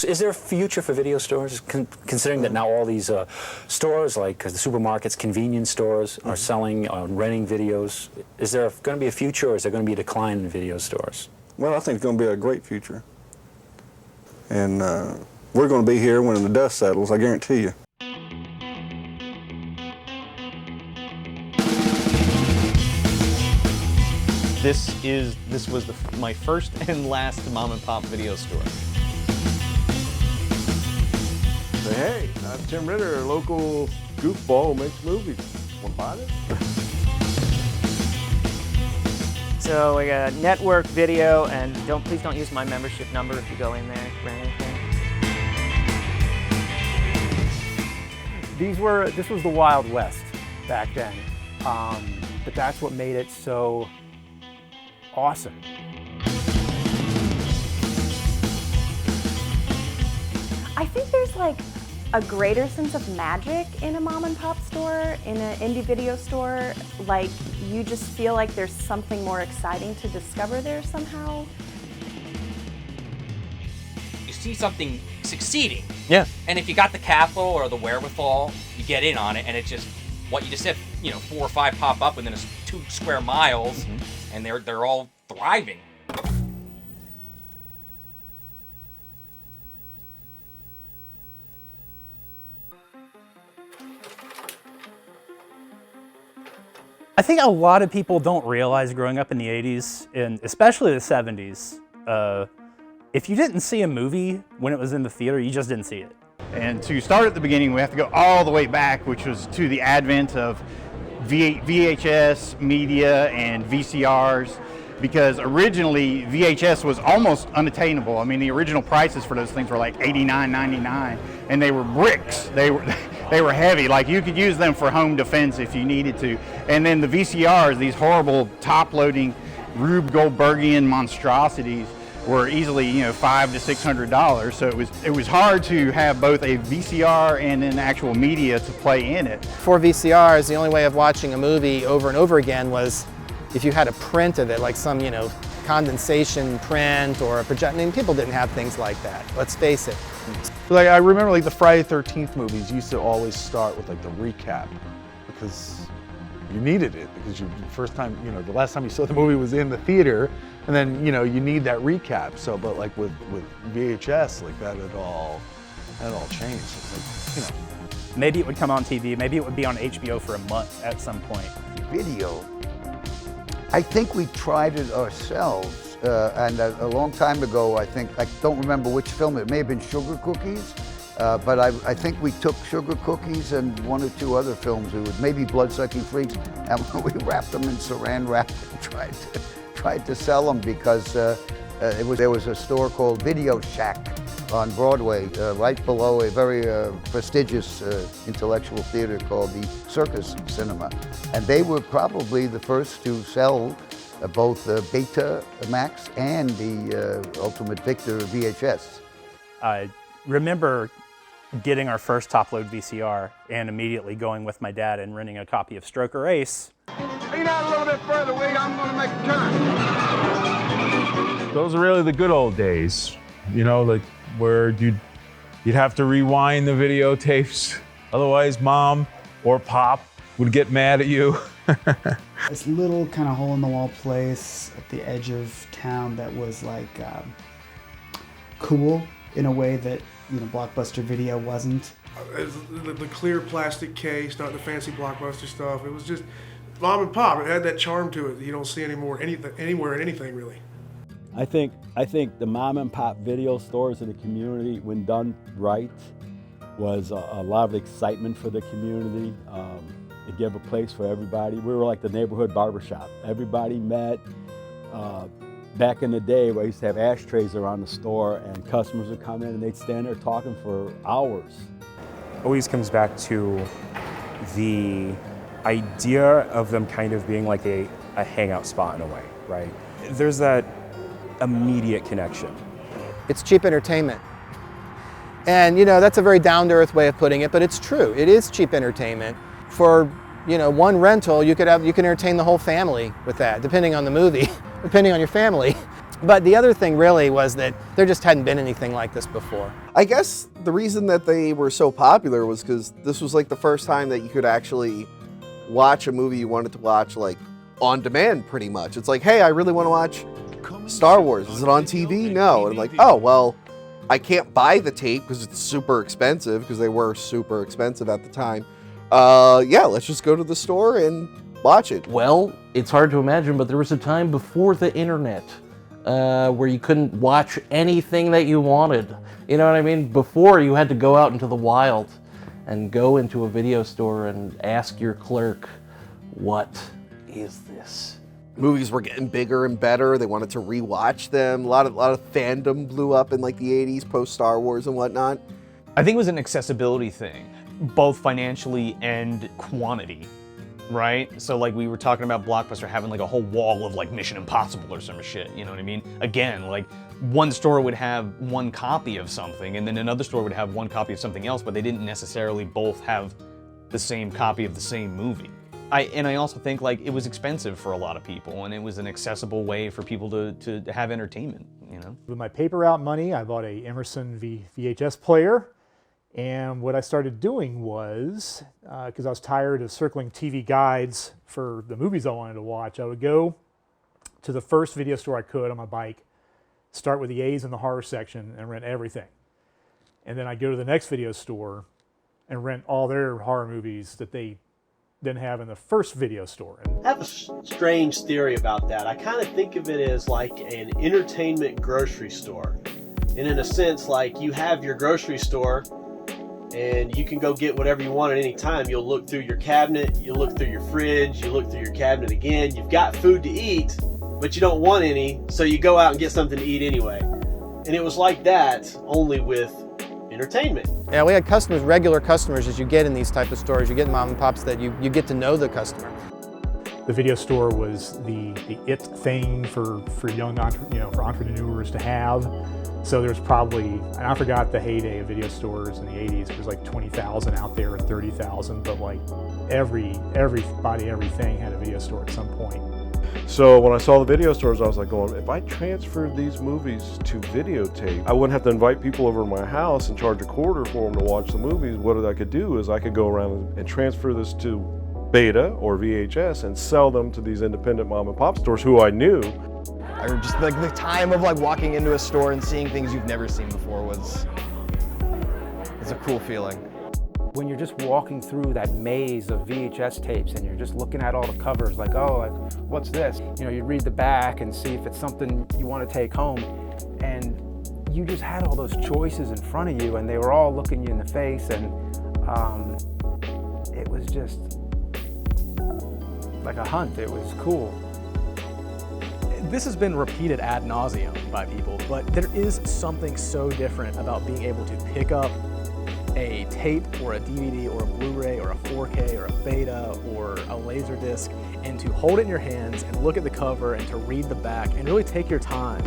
Is there a future for video stores, considering that now all these stores, like the supermarkets, convenience stores, are selling, renting videos? Is there going to be a future, or is there going to be a decline in video stores? Well, I think it's going to be a great future. And we're going to be here when the dust settles, I guarantee you. This was my first and last mom and pop video store. Say, hey, I'm Tim Ritter, a local goofball who makes movies. Want to buy this? So we got network video, and please don't use my membership number if you go in there for anything. This was the Wild West back then, but that's what made it so awesome. I think there's like a greater sense of magic in a mom and pop store, in an indie video store. Like, you just feel like there's something more exciting to discover there somehow. You see something succeeding. Yeah. And if you got the capital or the wherewithal, you get in on it, and it just, what you just said, 4 or 5 pop up within 2 square miles, and they're all thriving. I think a lot of people don't realize growing up in the 80s, and especially the 70s, if you didn't see a movie when it was in the theater, you just didn't see it. And to start at the beginning, we have to go all the way back, which was to the advent of VHS, media, and VCRs, because originally VHS was almost unattainable. I mean, the original prices for those things were like $89.99, and they were bricks. They were heavy. Like, you could use them for home defense if you needed to. And then the VCRs, these horrible top-loading Rube Goldbergian monstrosities, were easily, $500 to $600. So it was hard to have both a VCR and an actual media to play in it. For VCRs, the only way of watching a movie over and over again was if you had a print of it, like some, condensation print or a project. I mean, people didn't have things like that. Let's face it. Like, I remember like the Friday the 13th movies used to always start with like the recap, because you needed it, because the last time you saw the movie was in the theater, and then you need that recap. So, but like with VHS, like that all changed. It's like, Maybe it would come on TV, maybe it would be on HBO for a month at some point. Video, I think we tried it ourselves, and a long time ago, I don't remember which film, it may have been Sugar Cookies, but I think we took Sugar Cookies and 1 or 2 other films, maybe Blood-Sucking Freaks, and we wrapped them in saran wrap and tried to sell them, because there was a store called Video Shack on Broadway, right below a very prestigious intellectual theater called the Circus Cinema. And they were probably the first to sell both Betamax and the Ultimate Victor VHS. I remember getting our first top-load VCR and immediately going with my dad and renting a copy of Stroker Ace. Lean out a little bit further, Wade, I'm going to make a turn. Those are really the good old days, like where you'd have to rewind the videotapes. Otherwise, Mom or Pop would get mad at you. This little kind of hole-in-the-wall place at the edge of town that was like cool in a way that Blockbuster Video wasn't. The clear plastic case, not the fancy Blockbuster stuff. It was just mom and pop. It had that charm to it that you don't see anymore, anywhere in anything really. I think the mom and pop video stores in the community, when done right, was a lot of excitement for the community. It gave a place for everybody. We were like the neighborhood barbershop. Everybody met. Back in the day, we used to have ashtrays around the store, and customers would come in and they'd stand there talking for hours. Always comes back to the idea of them kind of being like a hangout spot in a way, right? There's that immediate connection. It's cheap entertainment. And you know, that's a very down-to-earth way of putting it, but it's true. It is cheap entertainment. For, you know, one rental, you can entertain the whole family with that, depending on the movie, depending on your family. But the other thing really was that there just hadn't been anything like this before. I guess the reason that they were so popular was because this was like the first time that you could actually watch a movie you wanted to watch, like on demand pretty much. It's like, hey, I really want to watch Star Wars. Is it on TV? No. And I'm like, oh, well, I can't buy the tape because it's super expensive, because they were super expensive at the time. Yeah, let's just go to the store and watch it. Well, it's hard to imagine, but there was a time before the internet where you couldn't watch anything that you wanted. You know what I mean? Before, you had to go out into the wild and go into a video store and ask your clerk, what is this? Movies were getting bigger and better. They wanted to rewatch them. A lot of fandom blew up in like the 80s, post Star Wars and whatnot. I think it was an accessibility thing, both financially and quantity, right? So like we were talking about Blockbuster having like a whole wall of like Mission Impossible or some shit, you know what I mean? Again, like one store would have one copy of something and then another store would have one copy of something else, but they didn't necessarily both have the same copy of the same movie. I also think like it was expensive for a lot of people, and it was an accessible way for people to have entertainment, you know? With my paper route money, I bought a Emerson VHS player, and what I started doing was, because I was tired of circling TV guides for the movies I wanted to watch, I would go to the first video store I could on my bike, start with the A's in the horror section and rent everything. And then I'd go to the next video store and rent all their horror movies that they didn't have in the first video store. I have a strange theory about that. I kind of think of it as like an entertainment grocery store. And in a sense, like you have your grocery store and you can go get whatever you want at any time. You'll look through your cabinet, you look through your fridge, you look through your cabinet again. You've got food to eat, but you don't want any, so you go out and get something to eat anyway. And it was like that, only with entertainment. Yeah, we had customers, regular customers, as you get in these type of stores. You get mom and pops that you get to know the customer. The video store was the it thing for young for entrepreneurs to have. So there's probably, and I forgot the heyday of video stores in the 80s. It was like 20,000 out there or 30,000, but like everybody, everything had a video store at some point. So when I saw the video stores, I was like going, if I transferred these movies to videotape, I wouldn't have to invite people over to my house and charge a quarter for them to watch the movies. What I could do is I could go around and transfer this to Beta or VHS and sell them to these independent mom and pop stores who I knew. I just like the time of like walking into a store and seeing things you've never seen before it's a cool feeling. When you're just walking through that maze of VHS tapes and you're just looking at all the covers like, oh, like, what's this? You know, you read the back and see if it's something you want to take home. And you just had all those choices in front of you and they were all looking you in the face, and it was just like a hunt. It was cool. This has been repeated ad nauseum by people, but there is something so different about being able to pick up a tape or a DVD or a Blu-ray or a 4K or a Beta or a Laserdisc, and to hold it in your hands and look at the cover and to read the back and really take your time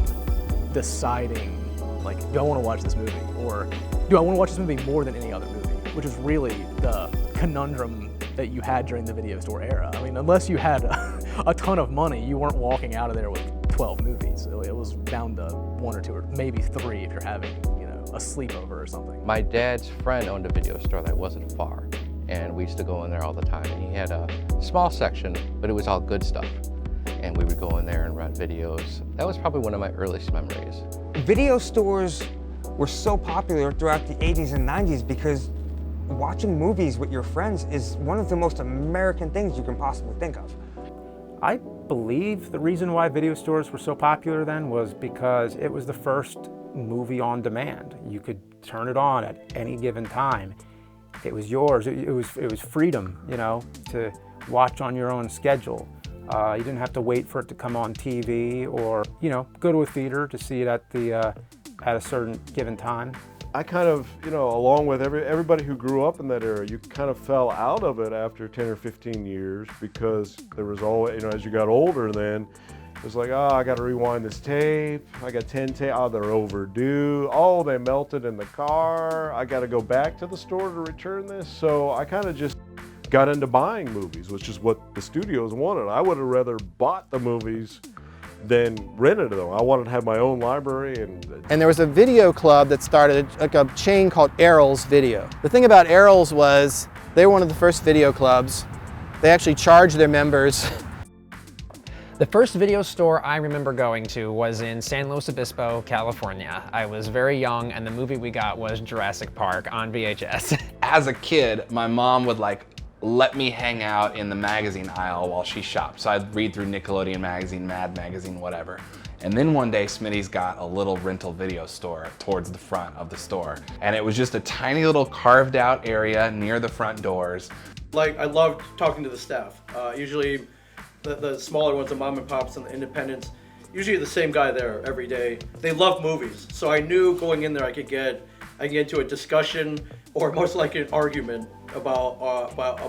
deciding, like, do I want to watch this movie, or do I want to watch this movie more than any other movie, which is really the conundrum that you had during the video store era. I mean, unless you had a ton of money, you weren't walking out of there with 12 movies. It was down to 1 or 2 or maybe 3 if you're having, a sleepover or something. My dad's friend owned a video store that wasn't far, and we used to go in there all the time. And he had a small section, but it was all good stuff. And we would go in there and rent videos. That was probably one of my earliest memories. Video stores were so popular throughout the 80s and 90s because watching movies with your friends is one of the most American things you can possibly think of. I believe the reason why video stores were so popular then was because it was the first movie on demand. You could turn it on at any given time. It was yours. It was freedom, to watch on your own schedule. You didn't have to wait for it to come on TV or, go to a theater to see it at a certain given time. I kind of, along with everybody who grew up in that era, you kind of fell out of it after 10 or 15 years because there was always, as you got older then, It's like, oh, I got to rewind this tape. I got 10 tape. Oh, they're overdue. Oh, they melted in the car. I got to go back to the store to return this. So I kind of just got into buying movies, which is what the studios wanted. I would have rather bought the movies than rented them. I wanted to have my own library. And there was a video club that started, like a chain called Errol's Video. The thing about Errol's was they were one of the first video clubs. They actually charged their members. The first video store I remember going to was in San Luis Obispo, California. I was very young and the movie we got was Jurassic Park on VHS. As a kid, my mom would let me hang out in the magazine aisle while she shopped. So I'd read through Nickelodeon magazine, Mad magazine, whatever. And then one day, Smitty's got a little rental video store towards the front of the store. And it was just a tiny little carved out area near the front doors. Like, I loved talking to the staff. Usually the smaller ones, the mom and pops and the independents, usually the same guy there every day. They love movies. So I knew going in there I could get into a discussion or most likely an argument about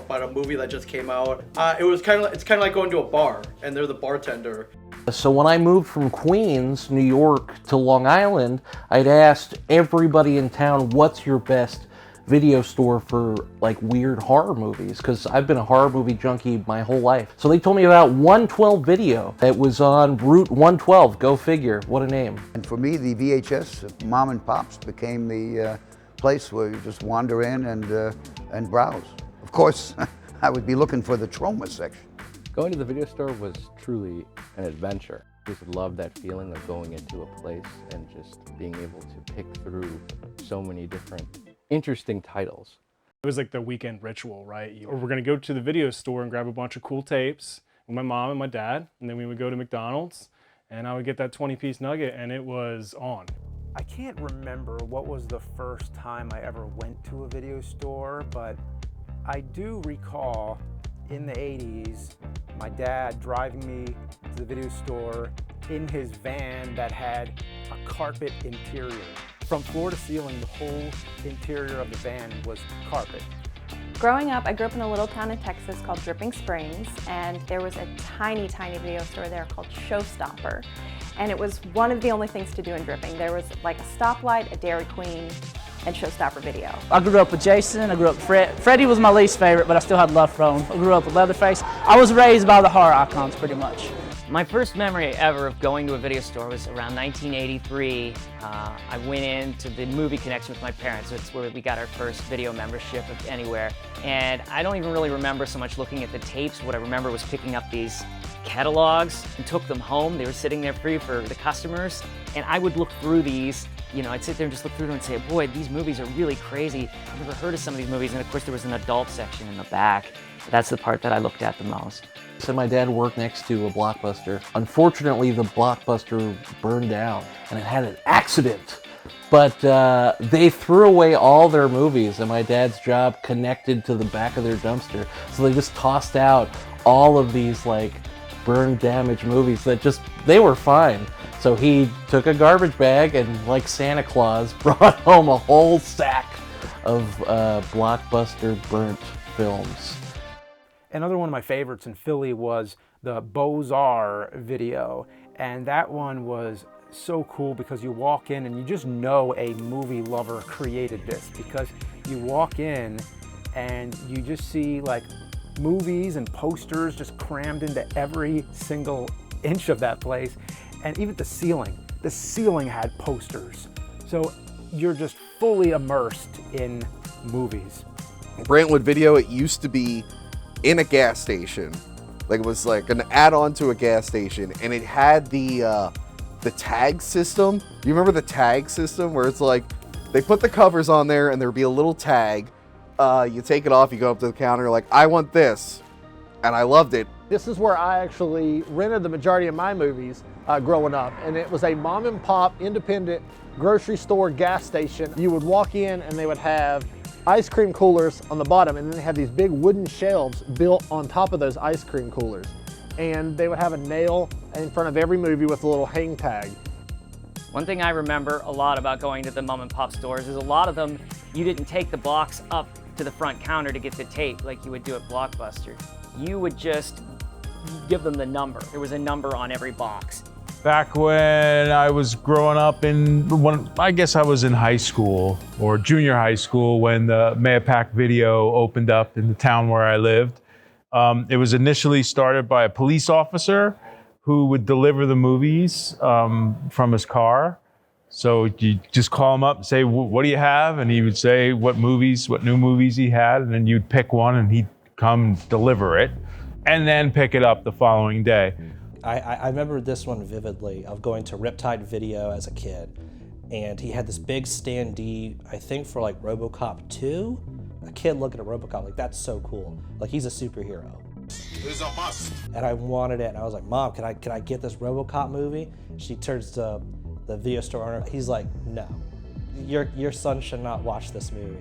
a movie that just came out. It's kind of like going to a bar and they're the bartender. So when I moved from Queens, New York to Long Island, I'd asked everybody in town, what's your best video store for like weird horror movies? Because I've been a horror movie junkie my whole life. So they told me about 112 Video that was on Route 112. Go figure, what a name. And for me, the VHS mom and pops became the place where you just wander in and browse. Of course, I would be looking for the trauma section. Going to the video store was truly an adventure. I just loved that feeling of going into a place and just being able to pick through so many different interesting titles. It was like the weekend ritual, right? Or we're gonna go to the video store and grab a bunch of cool tapes with my mom and my dad, and then we would go to McDonald's and I would get that 20-piece nugget and it was on. I can't remember what was the first time I ever went to a video store, but I do recall in the 80s, my dad driving me to the video store in his van that had a carpet interior. From floor to ceiling, the whole interior of the van was carpet. Growing up, I grew up in a little town in Texas called Dripping Springs, and there was a tiny, tiny video store there called Showstopper. And it was one of the only things to do in Dripping. There was like a stoplight, a Dairy Queen, and Showstopper Video. I grew up with Jason, I grew up with Fred. Freddie was my least favorite, but I still had love for him. I grew up with Leatherface. I was raised by the horror icons pretty much. My first memory ever of going to a video store was around 1983. I went into the Movie Connection with my parents. It's where we got our first video membership of anywhere. And I don't even really remember so much looking at the tapes. What I remember was picking up these catalogs and took them home. They were sitting there free for the customers. And I would look through these. You know, I'd sit there and just look through them and say, boy, these movies are really crazy. I've never heard of some of these movies. And of course, there was an adult section in the back. That's the part that I looked at the most. So my dad worked next to a Blockbuster. Unfortunately, the Blockbuster burned down and it had an accident. But they threw away all their movies and my dad's job connected to the back of their dumpster. So they just tossed out all of these like burned, damaged movies that just, they were fine. So he took a garbage bag and like Santa Claus brought home a whole sack of Blockbuster burnt films. Another one of my favorites in Philly was the Beaux-Arts video. And that one was so cool because you walk in and you just know a movie lover created this, because you walk in and you just see like movies and posters just crammed into every single inch of that place. And even the ceiling had posters. So you're just fully immersed in movies. Brantwood Video, it used to be in a gas station. Like it was like an add-on to a gas station, and it had the tag system. You remember the tag system where it's like they put the covers on there and there'd be a little tag. You take it off, you go up to the counter, like, I want this. And I loved it. This is where I actually rented the majority of my movies growing up, and it was a mom and pop independent grocery store gas station. You would walk in and they would have ice cream coolers on the bottom, and then they had these big wooden shelves built on top of those ice cream coolers. And they would have a nail in front of every movie with a little hang tag. One thing I remember a lot about going to the mom and pop stores is a lot of them, you didn't take the box up to the front counter to get the tape like you would do at Blockbuster. You would just give them the number. There was a number on every box. Back when I was growing up I guess I was in high school or junior high school when the Mayapack Video opened up in the town where I lived. It was initially started by a police officer who would deliver the movies from his car. So you just call him up and say, what do you have? And he would say what new movies he had, and then you'd pick one and he'd come deliver it and then pick it up the following day. I remember this one vividly of going to Riptide Video as a kid, and he had this big standee, I think for like RoboCop 2. A kid looking at RoboCop, like that's so cool. Like he's a superhero. It's a must. And I wanted it, and I was like, Mom, can I get this RoboCop movie? She turns to the video store owner. He's like, no, your son should not watch this movie.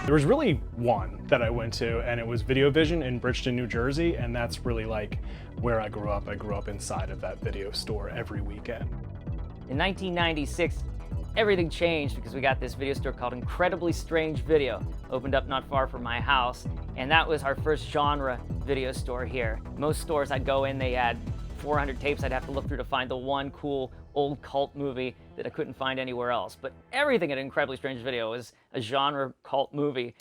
There was really one that I went to, and it was Video Vision in Bridgeton, New Jersey, and that's really like where I grew up. I grew up inside of that video store every weekend. In 1996, everything changed because we got this video store called Incredibly Strange Video, opened up not far from my house, and that was our first genre video store here. Most stores I'd go in, they had 400 tapes I'd have to look through to find the one cool old cult movie that I couldn't find anywhere else. But everything at Incredibly Strange Video was a genre cult movie.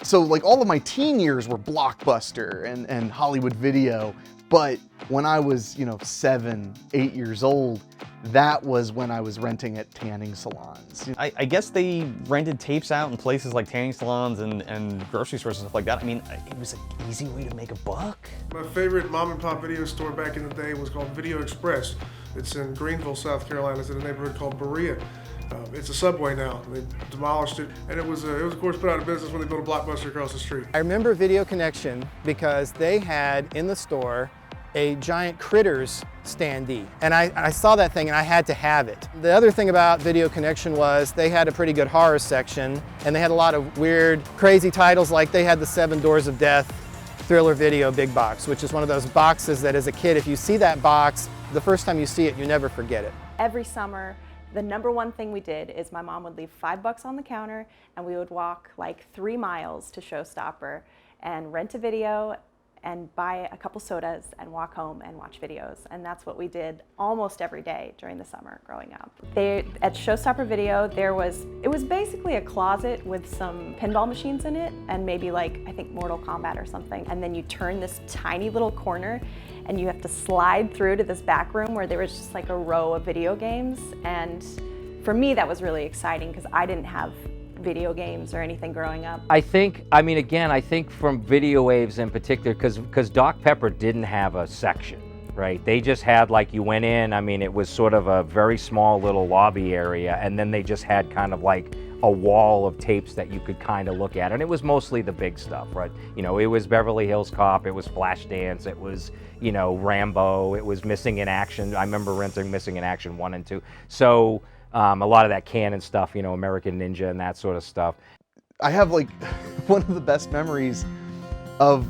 So like all of my teen years were Blockbuster and Hollywood Video, but when I was, 7, 8 years old, that was when I was renting at tanning salons. I guess they rented tapes out in places like tanning salons and grocery stores and stuff like that. I mean, it was an easy way to make a buck. My favorite mom and pop video store back in the day was called Video Express. It's in Greenville, South Carolina. It's in a neighborhood called Berea. It's a Subway now. They demolished it, and it was of course put out of business when they built a Blockbuster across the street. I remember Video Connection because they had in the store a giant Critters standee, and I saw that thing and I had to have it. The other thing about Video Connection was they had a pretty good horror section, and they had a lot of weird, crazy titles, like they had the 7 Doors of Death Thriller Video big box, which is one of those boxes that as a kid, if you see that box, the first time you see it, you never forget it. Every summer, the #1 thing we did is my mom would leave $5 on the counter, and we would walk like 3 miles to Showstopper and rent a video and buy a couple sodas and walk home and watch videos. And that's what we did almost every day during the summer growing up. At Showstopper Video, it was basically a closet with some pinball machines in it and maybe like, I think Mortal Kombat or something. And then you turn this tiny little corner and you have to slide through to this back room where there was just like a row of video games. And for me, that was really exciting because I didn't have video games or anything growing up. I think from Video Waves in particular, because Doc Pepper didn't have a section, right? They just had, like, you went in, I mean, it was sort of a very small little lobby area, and then they just had kind of like a wall of tapes that you could kind of look at, and it was mostly the big stuff, right? It was Beverly Hills Cop, it was Flashdance, it was, Rambo, it was Missing in Action. I remember renting Missing in Action 1 and 2. So, a lot of that canon stuff, American Ninja and that sort of stuff. I have like one of the best memories of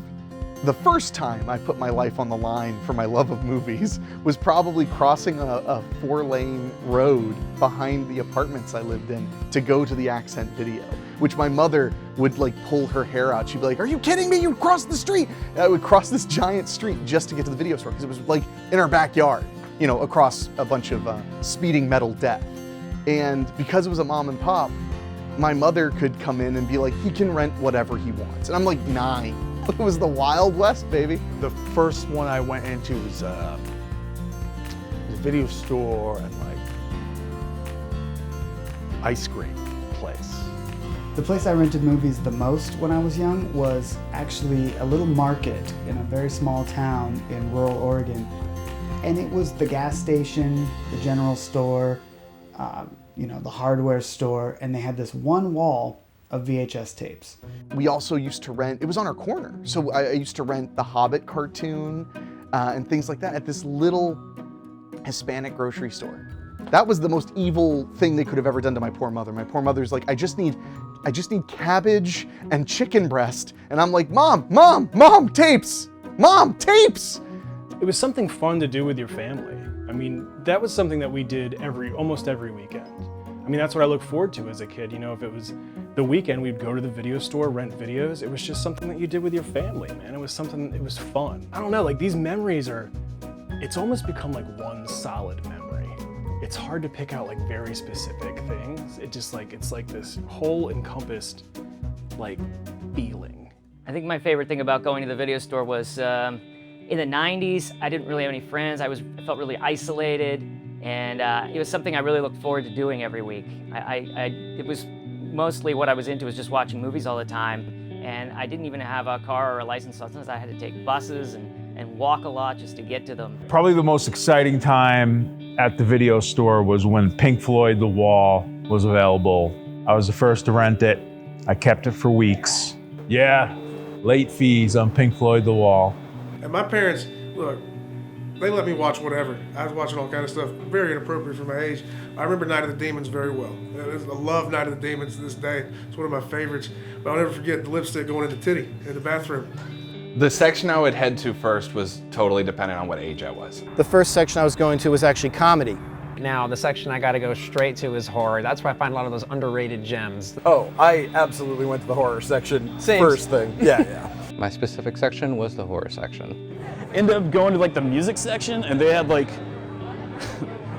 the first time I put my life on the line for my love of movies was probably crossing a 4-lane road behind the apartments I lived in to go to the Accent Video, which my mother would like pull her hair out. She'd be like, "Are you kidding me? You crossed the street." And I would cross this giant street just to get to the video store because it was like in our backyard, across a bunch of speeding metal death. And because it was a mom and pop, my mother could come in and be like, he can rent whatever he wants. And I'm like 9. It was the Wild West, baby. The first one I went into was a video store and like ice cream place. The place I rented movies the most when I was young was actually a little market in a very small town in rural Oregon. And it was the gas station, the general store, the hardware store, and they had this one wall of VHS tapes. We also used to rent, it was on our corner, so I used to rent the Hobbit cartoon and things like that at this little Hispanic grocery store. That was the most evil thing they could have ever done to my poor mother. My poor mother's like, I just need cabbage and chicken breast. And I'm like, Mom, tapes! Mom, tapes! It was something fun to do with your family. I mean, that was something that we did almost every weekend. I mean, that's what I looked forward to as a kid. If it was the weekend we'd go to the video store, rent videos. It was just something that you did with your family, man. It was something, it was fun. I don't know, like these memories are, it's almost become like one solid memory. It's hard to pick out like very specific things. It just like, it's like this whole encompassed like feeling. I think my favorite thing about going to the video store was in the 90s, I didn't really have any friends. I felt really isolated, and it was something I really looked forward to doing every week. It was mostly what I was into was just watching movies all the time, and I didn't even have a car or a license. Sometimes I had to take buses and walk a lot just to get to them. Probably the most exciting time at the video store was when Pink Floyd The Wall was available. I was the first to rent it. I kept it for weeks. Yeah, late fees on Pink Floyd The Wall. And my parents, look, they let me watch whatever. I was watching all kind of stuff, very inappropriate for my age. I remember Night of the Demons very well. I love Night of the Demons to this day. It's one of my favorites. But I'll never forget the lipstick going in the titty in the bathroom. The section I would head to first was totally dependent on what age I was. The first section I was going to was actually comedy. Now, the section I got to go straight to is horror. That's where I find a lot of those underrated gems. Oh, I absolutely went to the horror section first thing. Yeah. My specific section was the horror section. Ended up going to like the music section, and they had like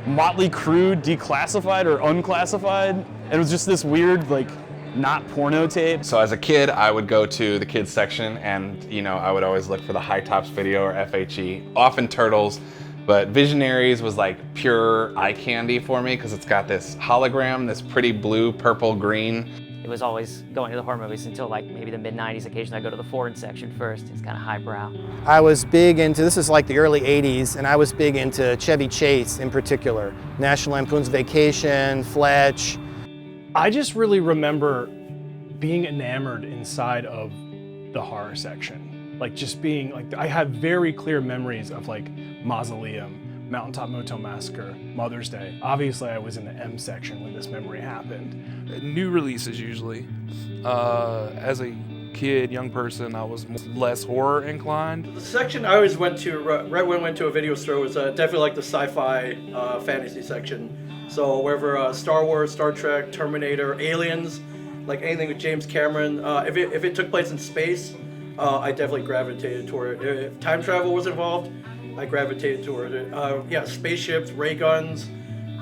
Motley Crue declassified or unclassified. And it was just this weird, like, not porno tape. So as a kid, I would go to the kids section, and I would always look for the High Tops video or FHE, often Turtles. But Visionaries was like pure eye candy for me because it's got this hologram, this pretty blue, purple, green. It was always going to the horror movies until like maybe the mid-90s. Occasionally I go to the foreign section first. It's kind of highbrow. I was big into, this is like the early 80s, and I was big into Chevy Chase in particular. National Lampoon's Vacation, Fletch. I just really remember being enamored inside of the horror section. Like just being like, I have very clear memories of like Mausoleum, Mountaintop Motel Massacre, Mother's Day. Obviously I was in the M section when this memory happened. New releases usually. As a kid, young person, I was less horror inclined. The section I always went to, right when I went to a video store, was definitely like the sci-fi fantasy section. So wherever Star Wars, Star Trek, Terminator, Aliens, like anything with James Cameron, if it took place in space, I definitely gravitated toward it. If time travel was involved, I gravitated toward it. Yeah, spaceships, ray guns,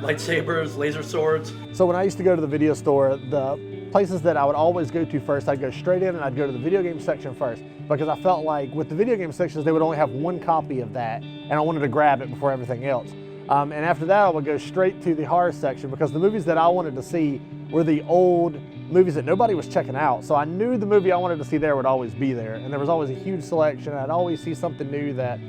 lightsabers, laser swords. So when I used to go to the video store, the places that I would always go to first, I'd go straight in and I'd go to the video game section first, because I felt like with the video game sections, they would only have one copy of that, and I wanted to grab it before everything else. And after that, I would go straight to the horror section, because the movies that I wanted to see were the old movies that nobody was checking out. So I knew the movie I wanted to see there would always be there, and there was always a huge selection. I'd always see something new that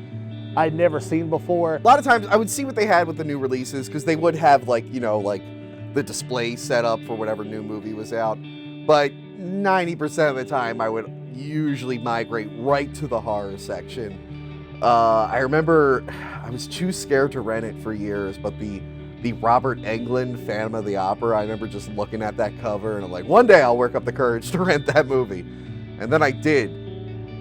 I'd never seen before. A lot of times I would see what they had with the new releases, because they would have like the display set up for whatever new movie was out. But 90% of the time I would usually migrate right to the horror section. I remember I was too scared to rent it for years, but the Robert Englund Phantom of the Opera, I remember just looking at that cover and I'm like, one day I'll work up the courage to rent that movie. And then I did.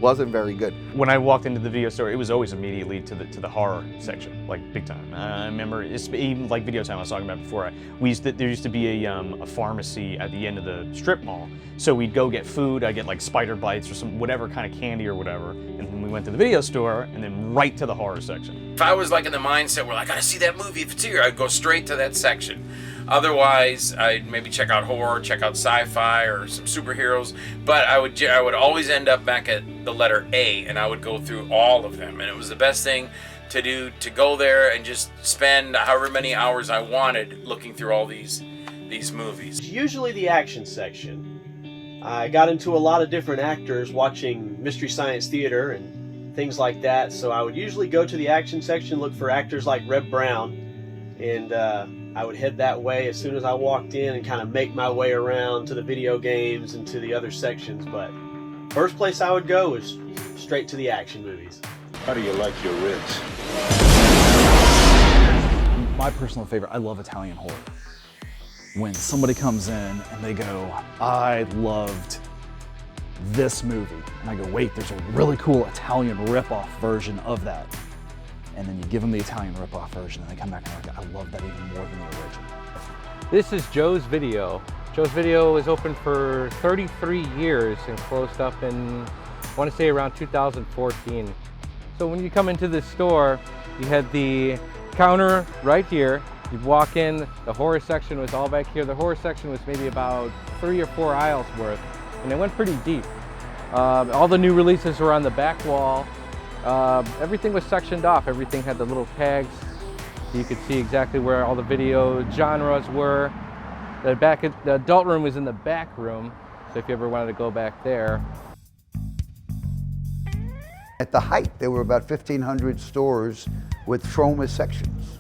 Wasn't very good. When I walked into the video store, it was always immediately to the horror section, like big time. I remember even like Video Time I was talking about before. There used to be a pharmacy at the end of the strip mall, so we'd go get food. I'd get like spider bites or some whatever kind of candy or whatever, and then we went to the video store and then right to the horror section. If I was like in the mindset where I gotta see that movie if it's here, I'd go straight to that section. Otherwise, I'd maybe check out horror, check out sci-fi or some superheroes, but I would always end up back at the letter A, and I would go through all of them, and it was the best thing to do, to go there and just spend however many hours I wanted looking through all these movies. Usually the action section. I got into a lot of different actors watching Mystery Science Theater and things like that, so I would usually go to the action section, look for actors like Reb Brown, and I would head that way as soon as I walked in and kind of make my way around to the video games and to the other sections. But first place I would go is straight to the action movies. How do you like your ribs? My personal favorite, I love Italian horror. When somebody comes in and they go, I loved this movie. And I go, wait, there's a really cool Italian ripoff version of that. And then you give them the Italian ripoff version and they come back and they're like, I love that even more than the original. This is Joe's video. Joe's Video was open for 33 years and closed up in, I want to say, around 2014. So when you come into this store, you had the counter right here. You'd walk in, the horror section was all back here. The horror section was maybe about 3 or 4 aisles worth, and it went pretty deep. All the new releases were on the back wall. Everything was sectioned off. Everything had the little tags. You could see exactly where all the video genres were. The adult room was in the back room, so if you ever wanted to go back there. At the height, there were about 1,500 stores with trauma sections.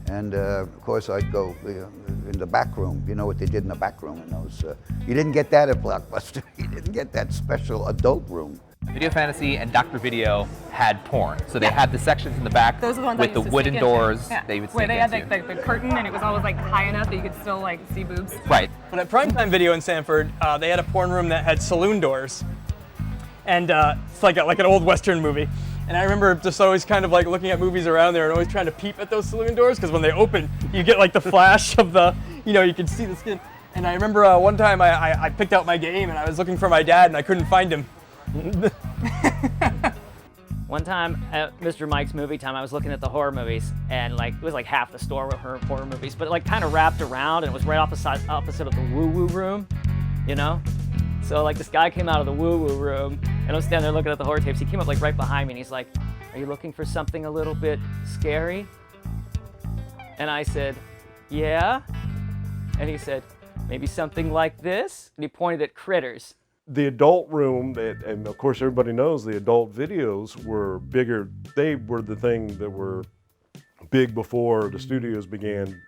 And of course, I'd go in the back room. You know what they did in the back room in those. You didn't get that at Blockbuster. You didn't get that special adult room. Video Fantasy and Dr. Video had porn. So they had the sections in the back Those are the ones with I the used to wooden sneak doors into. Yeah. they would Where sneak they had into. the curtain and it was always like high enough that you could still like see boobs. Right. But at Primetime Video in Sanford, they had a porn room that had saloon doors. And it's like an old Western movie. And I remember just always kind of like looking at movies around there and always trying to peep at those saloon doors, because when they open, you get like the flash of the, you can see the skin. And I remember one time I picked out my game and I was looking for my dad and I couldn't find him. One time at Mr. Mike's Movie Time, I was looking at the horror movies, and like it was like half the store were horror movies, but it like kind of wrapped around, and it was right opposite of the woo-woo room, So like this guy came out of the woo-woo room, and I was standing there looking at the horror tapes. He came up like right behind me, and he's like, "Are you looking for something a little bit scary?" And I said, "Yeah." And he said, "Maybe something like this?" And he pointed at Critters. The adult room, and of course everybody knows the adult videos were bigger. They were the thing that were big before the studios began,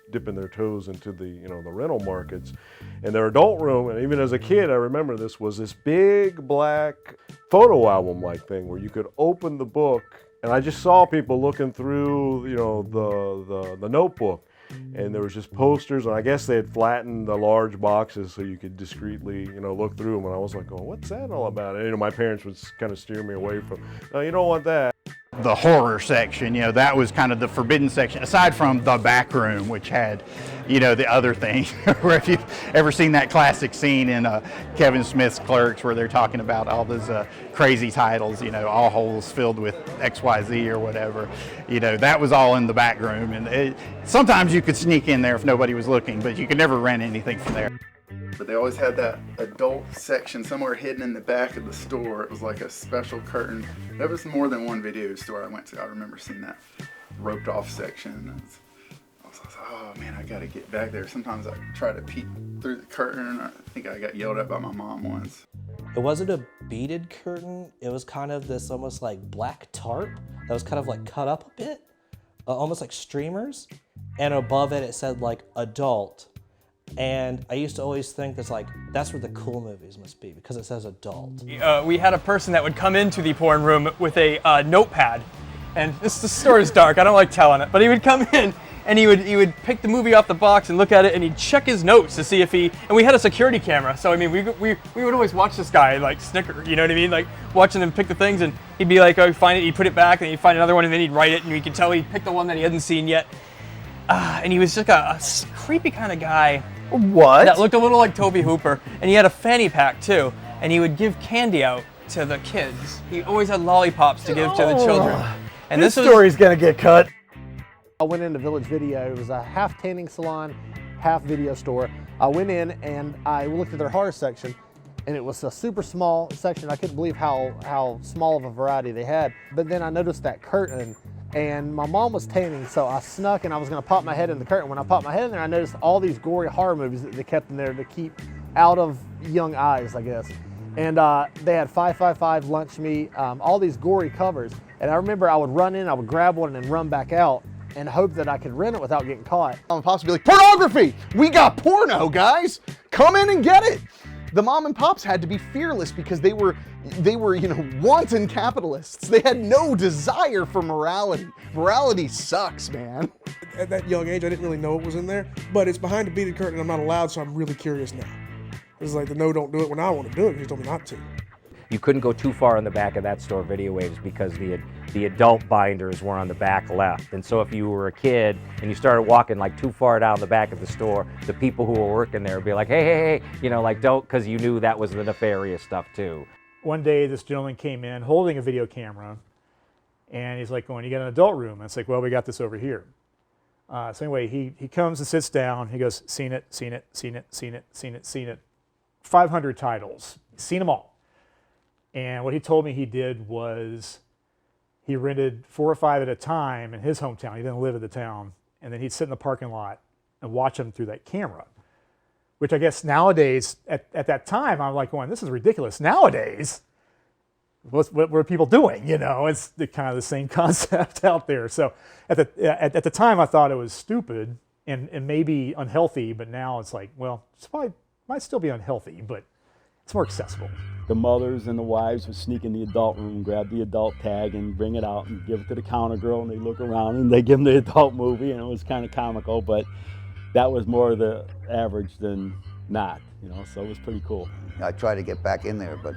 dipping their toes into the, the rental markets. And their adult room, and even as a kid, I remember this, was this big black photo album-like thing where you could open the book, and I just saw people looking through, the notebook. And there was just posters, and I guess they had flattened the large boxes so you could discreetly, look through them. And I was like, what's that all about? And, my parents would kind of steer me away from, no, you don't want that. The horror section, that was kind of the forbidden section, aside from the back room, which had, the other thing. Where if you've ever seen that classic scene in Kevin Smith's Clerks where they're talking about all those crazy titles, all holes filled with XYZ or whatever, that was all in the back room. And sometimes you could sneak in there if nobody was looking, but you could never rent anything from there. But they always had that adult section somewhere hidden in the back of the store. It was like a special curtain. There was more than one video store I went to. I remember seeing that roped off section. I was like, oh man, I gotta get back there. Sometimes I try to peek through the curtain. I think I got yelled at by my mom once. It wasn't a beaded curtain. It was kind of this almost like black tarp that was kind of like cut up a bit, almost like streamers. And above it, it said like adult. And I used to always think that's where the cool movies must be, because it says adult. We had a person that would come into the porn room with a notepad, and the story is dark, I don't like telling it, but he would come in and he would pick the movie off the box and look at it, and he'd check his notes to see if and we had a security camera, so I mean we would always watch this guy like snicker, you know what I mean, like watching him pick the things, and he'd be like, oh, find it, he'd put it back, and he'd find another one, and then he'd write it, and we could tell he'd picked the one that he hadn't seen yet. And he was just a creepy kind of guy. What? That looked a little like Toby Hooper. And he had a fanny pack too. And he would give candy out to the kids. He always had lollipops to give to the children. And this story's gonna get cut. I went into Village Video. It was a half tanning salon, half video store. I went in and I looked at their horror section, and it was a super small section. I couldn't believe how small of a variety they had. But then I noticed that curtain, and my mom was tanning, so I snuck and I was gonna pop my head in the curtain. When I popped my head in there, I noticed all these gory horror movies that they kept in there to keep out of young eyes, I guess. And they had 555, Lunch Meat, all these gory covers. And I remember I would run in, I would grab one and then run back out and hope that I could rent it without getting caught. Mom and pops would be like, pornography! We got porno, guys! Come in and get it! The mom and pops had to be fearless because they were, wanton capitalists. They had no desire for morality. Morality sucks, man. At that young age, I didn't really know what was in there, but it's behind a beaded curtain and I'm not allowed, so I'm really curious now. It's like the no, don't do it when I want to do it, he told me not to. you couldn't go too far in the back of that store, Video Waves, because the adult binders were on the back left. And so if you were a kid and you started walking like too far down the back of the store, the people who were working there would be like, hey, you know, like don't, because you knew that was the nefarious stuff too. One day this gentleman came in holding a video camera, and he's like going, you got an adult room? And it's like, well, we got this over here. So anyway, he comes and sits down. He goes, seen it, seen it, seen it, seen it, seen it, seen it. 500 titles, seen them all. And what he told me he did was he rented 4 or 5 at a time in his hometown. He didn't live in the town. And then he'd sit in the parking lot and watch them through that camera, which I guess nowadays, at that time, I'm like going, this is ridiculous. Nowadays, what are people doing? You know, it's kind of the same concept out there. So at the time, I thought it was stupid and maybe unhealthy, but now it's like, well, it's probably might still be unhealthy, but it's more accessible. The mothers and the wives would sneak in the adult room, grab the adult tag and bring it out and give it to the counter girl, and they look around and they give them the adult movie, and it was kind of comical, but that was more the average than not, you know, so it was pretty cool. I tried to get back in there, but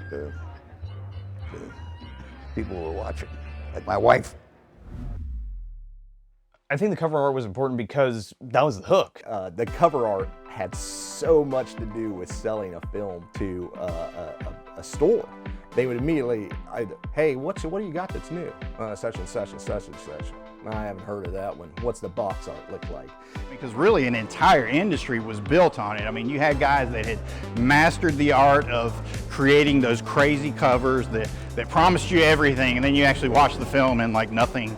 people were watching, like my wife. I think the cover art was important because that was the hook. The cover art had so much to do with selling a film to a store. They would immediately, hey, what do you got that's new? Such and such and such and such. I haven't heard of that one. What's the box art look like? Because really an entire industry was built on it. I mean, you had guys that had mastered the art of creating those crazy covers that promised you everything, and then you actually watch the film and like nothing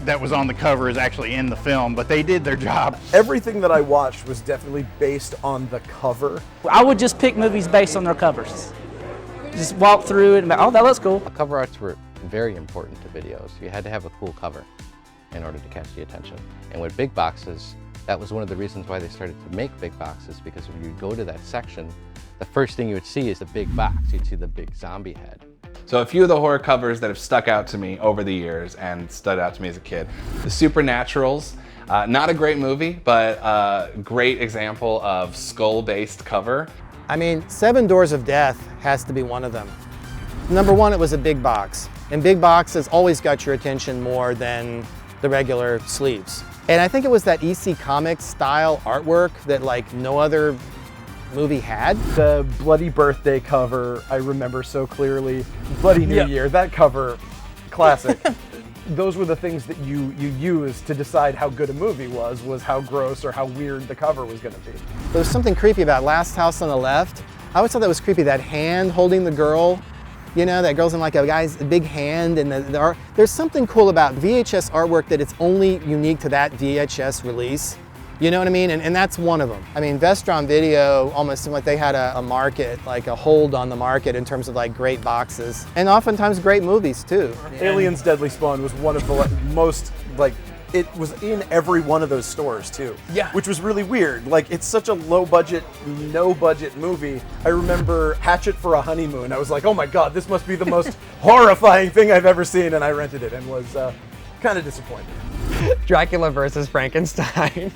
that was on the cover is actually in the film, but they did their job. Everything that I watched was definitely based on the cover. I would just pick movies based on their covers. Just walk through it and, oh, that looks cool. Cover arts were very important to videos. You had to have a cool cover in order to catch the attention. And with big boxes, that was one of the reasons why they started to make big boxes, because when you go to that section, the first thing you would see is the big box. You'd see the big zombie head. So a few of the horror covers that have stuck out to me over the years and stood out to me as a kid. The Supernaturals, not a great movie, but a great example of skull-based cover. I mean, 7 Doors of Death has to be one of them. Number one, it was a big box. And big boxes always got your attention more than the regular sleeves. And I think it was that EC Comics style artwork that like no other movie had. The Bloody Birthday cover, I remember so clearly. Bloody New Year, that cover, classic. Those were the things that you used to decide how good a movie was how gross or how weird the cover was going to be. There was something creepy about Last House on the Left. I always thought that was creepy, that hand holding the girl. You know, that girl's in like a guy's big hand, and there's something cool about VHS artwork that it's only unique to that VHS release. You know what I mean? And that's one of them. I mean, Vestron Video almost seemed like they had a market, like a hold on the market in terms of like great boxes. And oftentimes great movies too. Aliens Deadly Spawn was one of the most, like, it was in every one of those stores too. Yeah. Which was really weird. Like, it's such a low budget, no budget movie. I remember Hatchet for a Honeymoon. I was like, oh my God, this must be the most horrifying thing I've ever seen. And I rented it and was kind of disappointed. Dracula versus Frankenstein,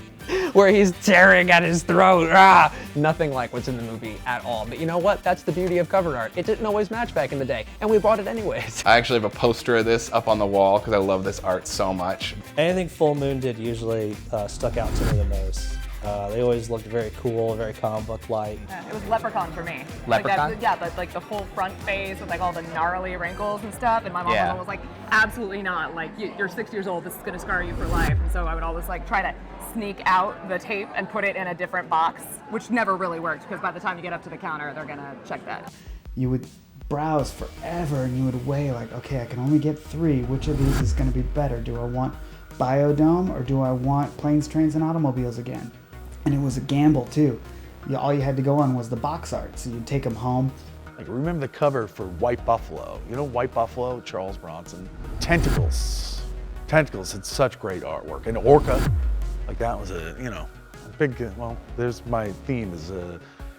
where he's tearing at his throat. Ah! Nothing like what's in the movie at all. But you know what? That's the beauty of cover art. It didn't always match back in the day, and we bought it anyways. I actually have a poster of this up on the wall because I love this art so much. Anything Full Moon did usually stuck out to me the most. They always looked very cool, very comic book-like. It was Leprechaun for me. Leprechaun? Like yeah, like the full front face with like all the gnarly wrinkles and stuff. And my mom was like, absolutely not. Like, you're 6 years old. This is gonna scar you for life. And so I would always like try to sneak out the tape and put it in a different box, which never really worked because by the time you get up to the counter, they're gonna check that. You would browse forever and you would weigh like, okay, I can only get 3. Which of these is gonna be better? Do I want Biodome or do I want Planes, Trains, and Automobiles again? And it was a gamble too. All you had to go on was the box art, so you'd take them home. Like, remember the cover for White Buffalo? You know White Buffalo, Charles Bronson? Tentacles. Tentacles had such great artwork. And Orca, like that was a, you know, a big, well, there's my theme is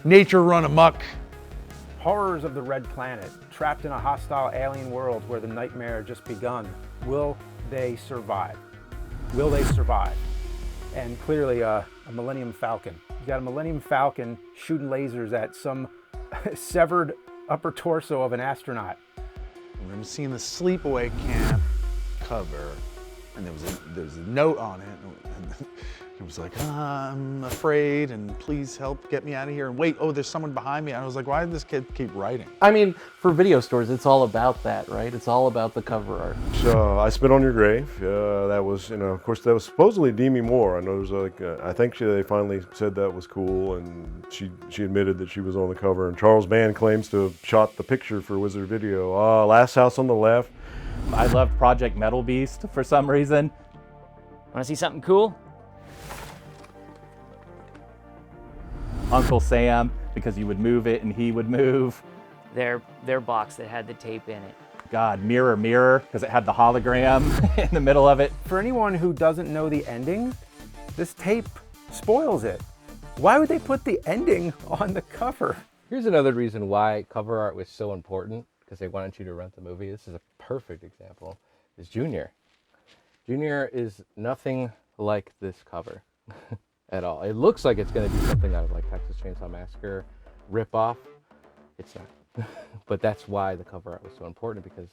nature run amok. Horrors of the Red Planet, trapped in a hostile alien world where the nightmare just begun. Will they survive? Will they survive? And clearly a Millennium Falcon. You got a Millennium Falcon shooting lasers at some severed upper torso of an astronaut. I remember seeing the sleepaway camp cover, and there was a note on it, and it was like, I'm afraid, and please help get me out of here. And wait, oh, there's someone behind me. And I was like, why did this kid keep writing? I mean, for video stores, it's all about that, right? It's all about the cover art. So I Spit on Your Grave. That was, of course, that was supposedly Demi Moore. I know it was like, I think they finally said that was cool, and she admitted that she was on the cover. And Charles Band claims to have shot the picture for Wizard Video. Last House on the Left. I loved Project Metal Beast for some reason. Want to see something cool? Uncle Sam, because you would move it and he would move. Their box that had the tape in it. God, Mirror, Mirror, because it had the hologram in the middle of it. For anyone who doesn't know the ending, this tape spoils it. Why would they put the ending on the cover? Here's another reason why cover art was so important, because they wanted you to rent the movie. This is a perfect example, is Junior. Junior is nothing like this cover at all. It looks like it's going to be something out of like Texas Chainsaw Massacre ripoff. It's not. But that's why the cover art was so important, because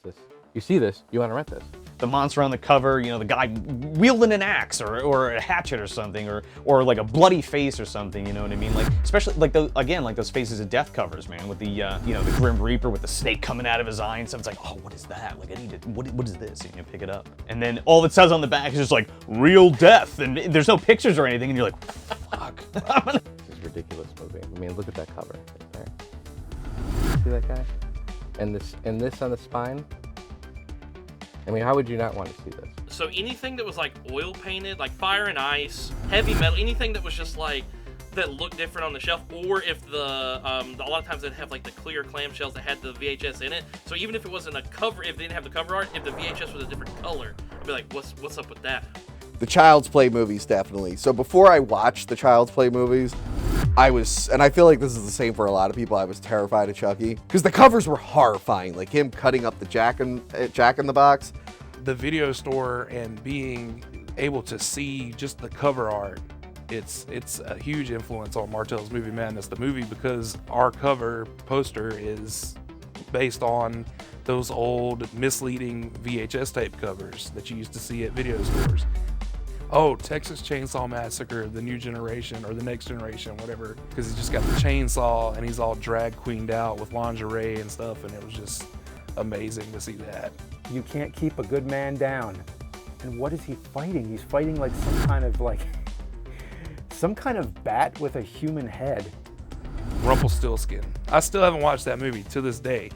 you see this, you want to rent this. The monster on the cover, the guy wielding an axe or a hatchet or something, or like a bloody face or something, you know what I mean? Like, especially like those Faces of Death covers, man, with the the Grim Reaper with the snake coming out of his eye and stuff. It's like, oh, what is that? Like, I need to, what is this? And you pick it up. And then all it says on the back is just like, real death, and there's no pictures or anything, and you're like, fuck. This is a ridiculous movie. I mean, look at that cover right there. See that guy? And this on the spine? I mean, how would you not want to see this? So anything that was like oil painted, like Fire and Ice, heavy metal, anything that was just like, that looked different on the shelf, or if a lot of times they'd have like the clear clamshells that had the VHS in it. So even if it wasn't a cover, if they didn't have the cover art, if the VHS was a different color, I'd be like, what's up with that? The Child's Play movies, definitely. So before I watched the Child's Play movies, and I feel like this is the same for a lot of people, I was terrified of Chucky. Because the covers were horrifying, like him cutting up the Jack in the Box. The video store and being able to see just the cover art, it's a huge influence on Martell's Movie Madness, the movie, because our cover poster is based on those old misleading VHS tape covers that you used to see at video stores. Oh, Texas Chainsaw Massacre, the new generation or the next generation, whatever, because he's just got the chainsaw and he's all drag queened out with lingerie and stuff, and it was just amazing to see that. You can't keep a good man down. And what is he fighting? He's fighting like some kind of bat with a human head. Rumpelstiltskin. I still haven't watched that movie to this day,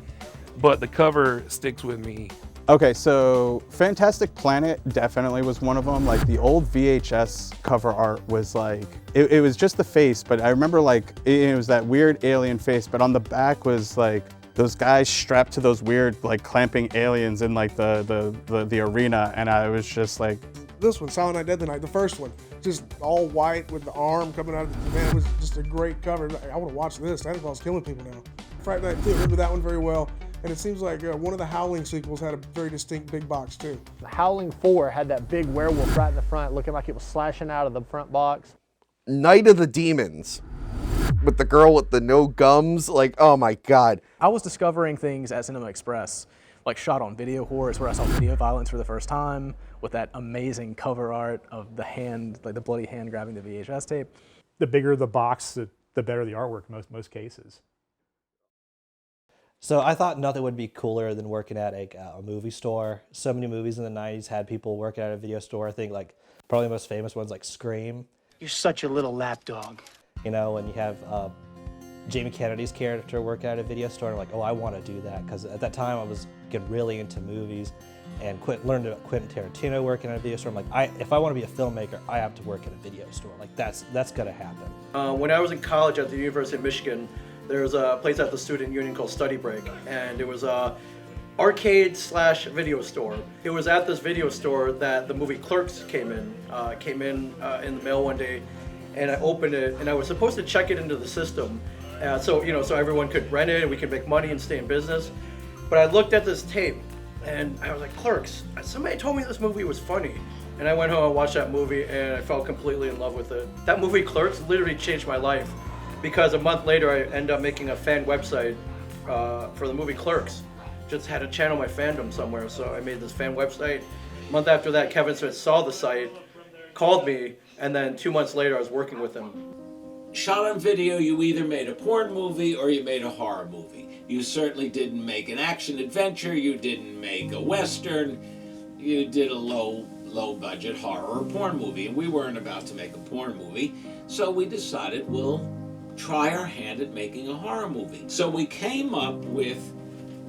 but the cover sticks with me. Okay, so Fantastic Planet definitely was one of them. Like the old VHS cover art was like, it was just the face, but I remember like, it was that weird alien face, but on the back was like those guys strapped to those weird like clamping aliens in like the arena, and I was just like. This one, Silent Night, Deadly Night, the first one, just all white with the arm coming out of the, man, it was just a great cover. I want to watch this. Santa Claus killing people now. Fright Night 2, I remember that one very well. And it seems like one of the Howling sequels had a very distinct big box too. The Howling 4 had that big werewolf right in the front, looking like it was slashing out of the front box. Night of the Demons, with the girl with the no gums, like, oh my God. I was discovering things at Cinema Express, like shot on video horror, is where I saw video violence for the first time, with that amazing cover art of the hand, like the bloody hand grabbing the VHS tape. The bigger the box, the better the artwork in most cases. So I thought nothing would be cooler than working at a movie store. So many movies in the 90s had people working at a video store. I think like probably the most famous ones like Scream. You're such a little lapdog. You know, and you have Jamie Kennedy's character work at a video store. And I'm like, oh, I want to do that. Because at that time I was getting really into movies and learned about Quentin Tarantino working at a video store. I'm like, if I want to be a filmmaker, I have to work at a video store. Like that's going to happen. When I was in college at the University of Michigan, there was a place at the student union called Study Break, and it was a arcade/video store. It was at this video store that the movie Clerks came in the mail one day, and I opened it, and I was supposed to check it into the system, so everyone could rent it and we could make money and stay in business. But I looked at this tape, and I was like, Clerks. Somebody told me this movie was funny. And I went home and watched that movie, and I fell completely in love with it. That movie Clerks literally changed my life. Because a month later, I ended up making a fan website for the movie Clerks. Just had to channel my fandom somewhere, so I made this fan website. A month after that, Kevin Smith saw the site, called me, and then 2 months later, I was working with him. Shot on video, you either made a porn movie or you made a horror movie. You certainly didn't make an action adventure, you didn't make a western, you did a low budget horror or porn movie, and we weren't about to make a porn movie, so we decided we'll try our hand at making a horror movie. So we came up with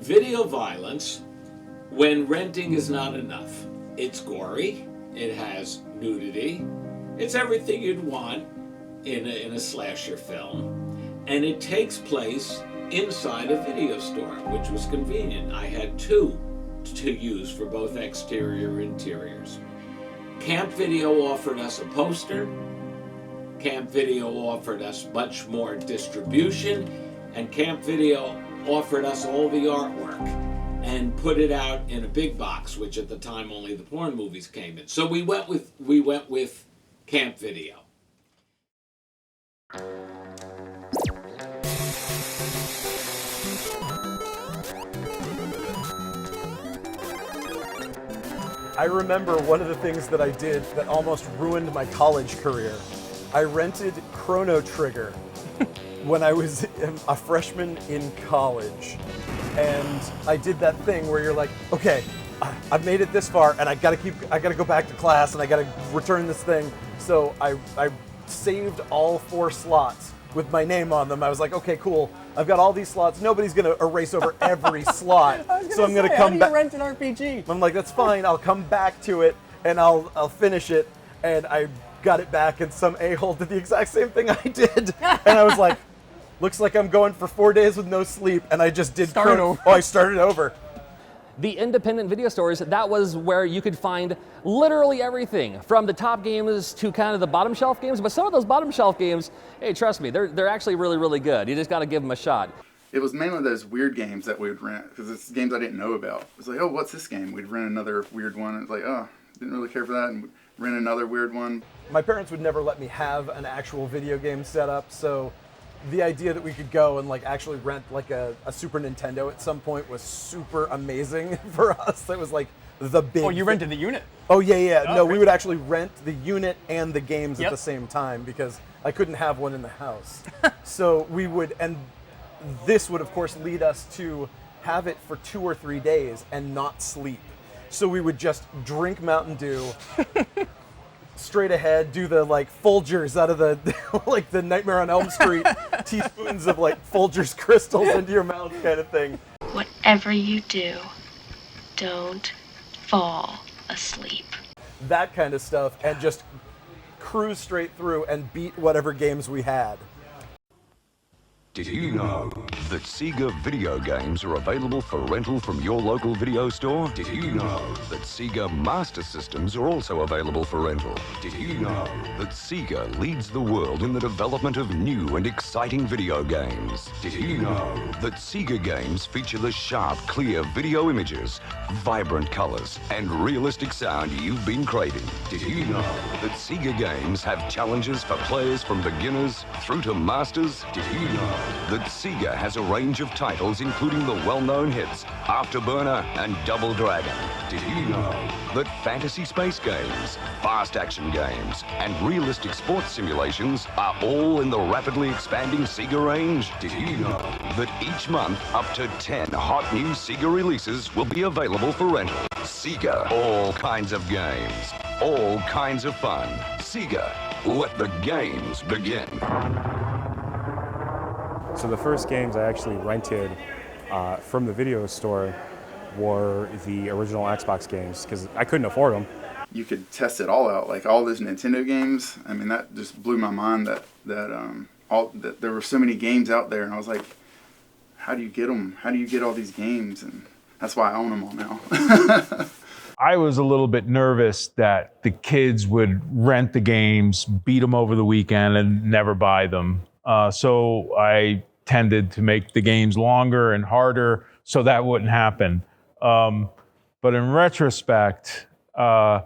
video violence when renting is not enough. It's gory, it has nudity, it's everything you'd want in a slasher film, and it takes place inside a video store, which was convenient. I had two to use for both exterior and interiors. Camp Video offered us a poster, Camp Video offered us much more distribution, and Camp Video offered us all the artwork and put it out in a big box, which at the time only the porn movies came in. So we went with Camp Video. I remember one of the things that I did that almost ruined my college career. I rented Chrono Trigger when I was a freshman in college. And I did that thing where you're like, okay, I've made it this far and I gotta go back to class and I gotta return this thing. So I saved all 4 slots with my name on them. I was like, okay, cool. I've got all these slots. Nobody's gonna erase over every slot. So I'm gonna come back. Rent an RPG. I'm like, that's fine. I'll come back to it and I'll finish it. And I got it back, and some a-hole did the exact same thing I did. And I was like, looks like I'm going for 4 days with no sleep. And I just did. I started over. The independent video stores, that was where you could find literally everything, from the top games to kind of the bottom shelf games. But some of those bottom shelf games, hey, trust me, they're actually really, really good. You just got to give them a shot. It was mainly those weird games that we would rent, because it's games I didn't know about. It was like, oh, what's this game? We'd rent another weird one. It was like, oh, didn't really care for that, and rent another weird one. My parents would never let me have an actual video game set up, so the idea that we could go and like actually rent like a Super Nintendo at some point was super amazing for us. That was like the big. Oh, you rented the unit? Oh yeah. Oh, no, great. we would actually rent the unit and the games Yep. at the same time because I couldn't have one in the house. So we would, and this would of course lead us to have it for 2 or 3 days and not sleep. So we would just drink Mountain Dew. Straight ahead, do the like Folgers out of the like the Nightmare on Elm Street, teaspoons of like Folgers crystals into your mouth kind of thing. Whatever you do, don't fall asleep. That kind of stuff, and just cruise straight through and beat whatever games we had. Did you know that Sega video games are available for rental from your local video store? Did you know that Sega Master Systems are also available for rental? Did you know that Sega leads the world in the development of new and exciting video games? Did you know that Sega games feature the sharp, clear video images, vibrant colors, and realistic sound you've been craving? Did you know that Sega games have challenges for players from beginners through to masters? Did you know that Sega has a range of titles including the well-known hits Afterburner and Double Dragon? Did you know that fantasy space games, fast action games, and realistic sports simulations are all in the rapidly expanding Sega range? Did you know that each month up to 10 hot new Sega releases will be available for rental? Sega, all kinds of games, all kinds of fun. Sega, let the games begin. So the first games I actually rented from the video store were the original Xbox games because I couldn't afford them. You could test it all out, like all those Nintendo games. I mean, that just blew my mind that there were so many games out there, and I was like, how do you get them? How do you get all these games? And that's why I own them all now. I was a little bit nervous that the kids would rent the games, beat them over the weekend, and never buy them. So I tended to make the games longer and harder so that wouldn't happen. But in retrospect, I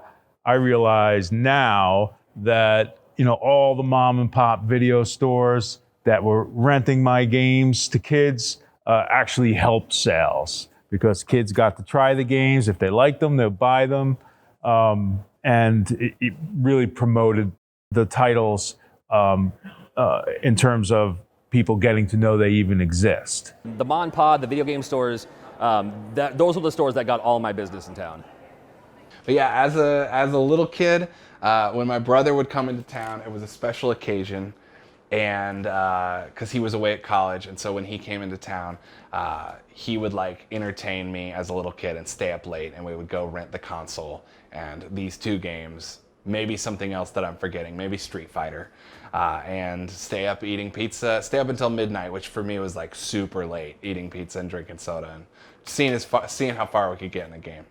realize now that, you know, all the mom and pop video stores that were renting my games to kids, actually helped sales because kids got to try the games. If they liked them, they'll buy them. And it really promoted the titles in terms of people getting to know they even exist. The Mon Pod, the video game stores, those were the stores that got all my business in town. But yeah, as a little kid, when my brother would come into town, it was a special occasion, and because he was away at college, and so when he came into town, he would like entertain me as a little kid and stay up late, and we would go rent the console and these two games, maybe something else that I'm forgetting, maybe Street Fighter, and stay up eating pizza, stay up until midnight, which for me was like super late, eating pizza and drinking soda and seeing how far we could get in a game.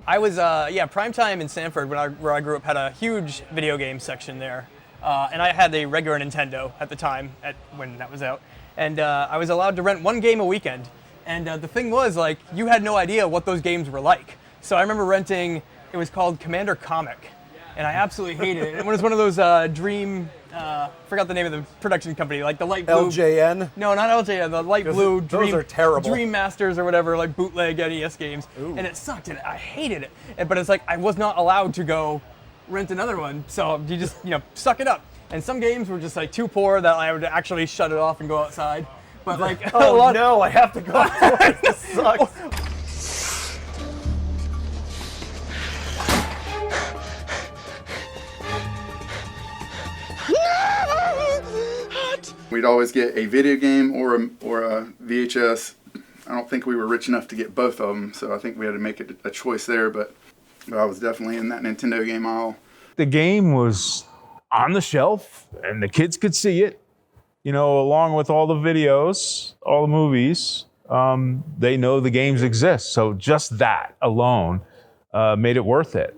I was, primetime in Sanford where I grew up had a huge video game section there. And I had a regular Nintendo at the time when that was out. And I was allowed to rent one game a weekend. And the thing was, like, you had no idea what those games were like. So I remember renting, it was called Commander Comic. And I absolutely hated it. It was one of those forgot the name of the production company, like the light blue. LJN? No, not LJN, the light blue those are terrible. Dream Masters or whatever, like bootleg NES games. Ooh. And it sucked, and I hated it. But it's like, I was not allowed to go rent another one, so you just, suck it up. And some games were just like too poor that I would actually shut it off and go outside. But like, oh no, I have to go outdoors. This sucks. We'd always get a video game or a VHS. I don't think we were rich enough to get both of them, so I think we had to make a choice there, but I was definitely in that Nintendo game aisle. The game was on the shelf, and the kids could see it, along with all the videos, all the movies. They know the games exist, so just that alone made it worth it.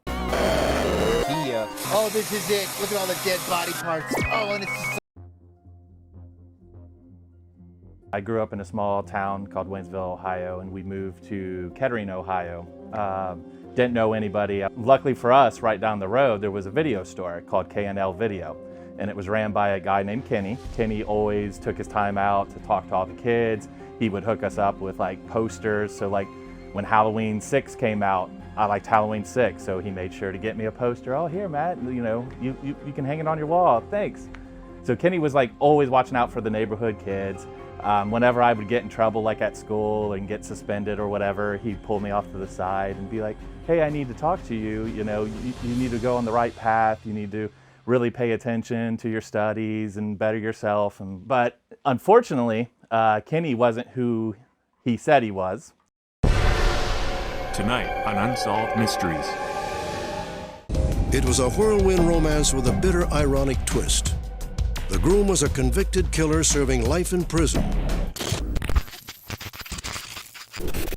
Yeah. Oh, this is it. Look at all the dead body parts. Oh, and it's just... I grew up in a small town called Waynesville, Ohio, and we moved to Kettering, Ohio. Didn't know anybody. Luckily for us, right down the road, there was a video store called K&L Video, and it was ran by a guy named Kenny. Kenny always took his time out to talk to all the kids. He would hook us up with like posters. So like when Halloween 6 came out, I liked Halloween 6, so he made sure to get me a poster. Oh, here, Matt, you can hang it on your wall, thanks. So Kenny was like always watching out for the neighborhood kids. Whenever I would get in trouble, like at school and get suspended or whatever, he'd pull me off to the side and be like, hey, I need to talk to you. You need to go on the right path. You need to really pay attention to your studies and better yourself. But unfortunately, Kenny wasn't who he said he was. Tonight on Unsolved Mysteries. It was a whirlwind romance with a bitter, ironic twist. The groom was a convicted killer serving life in prison.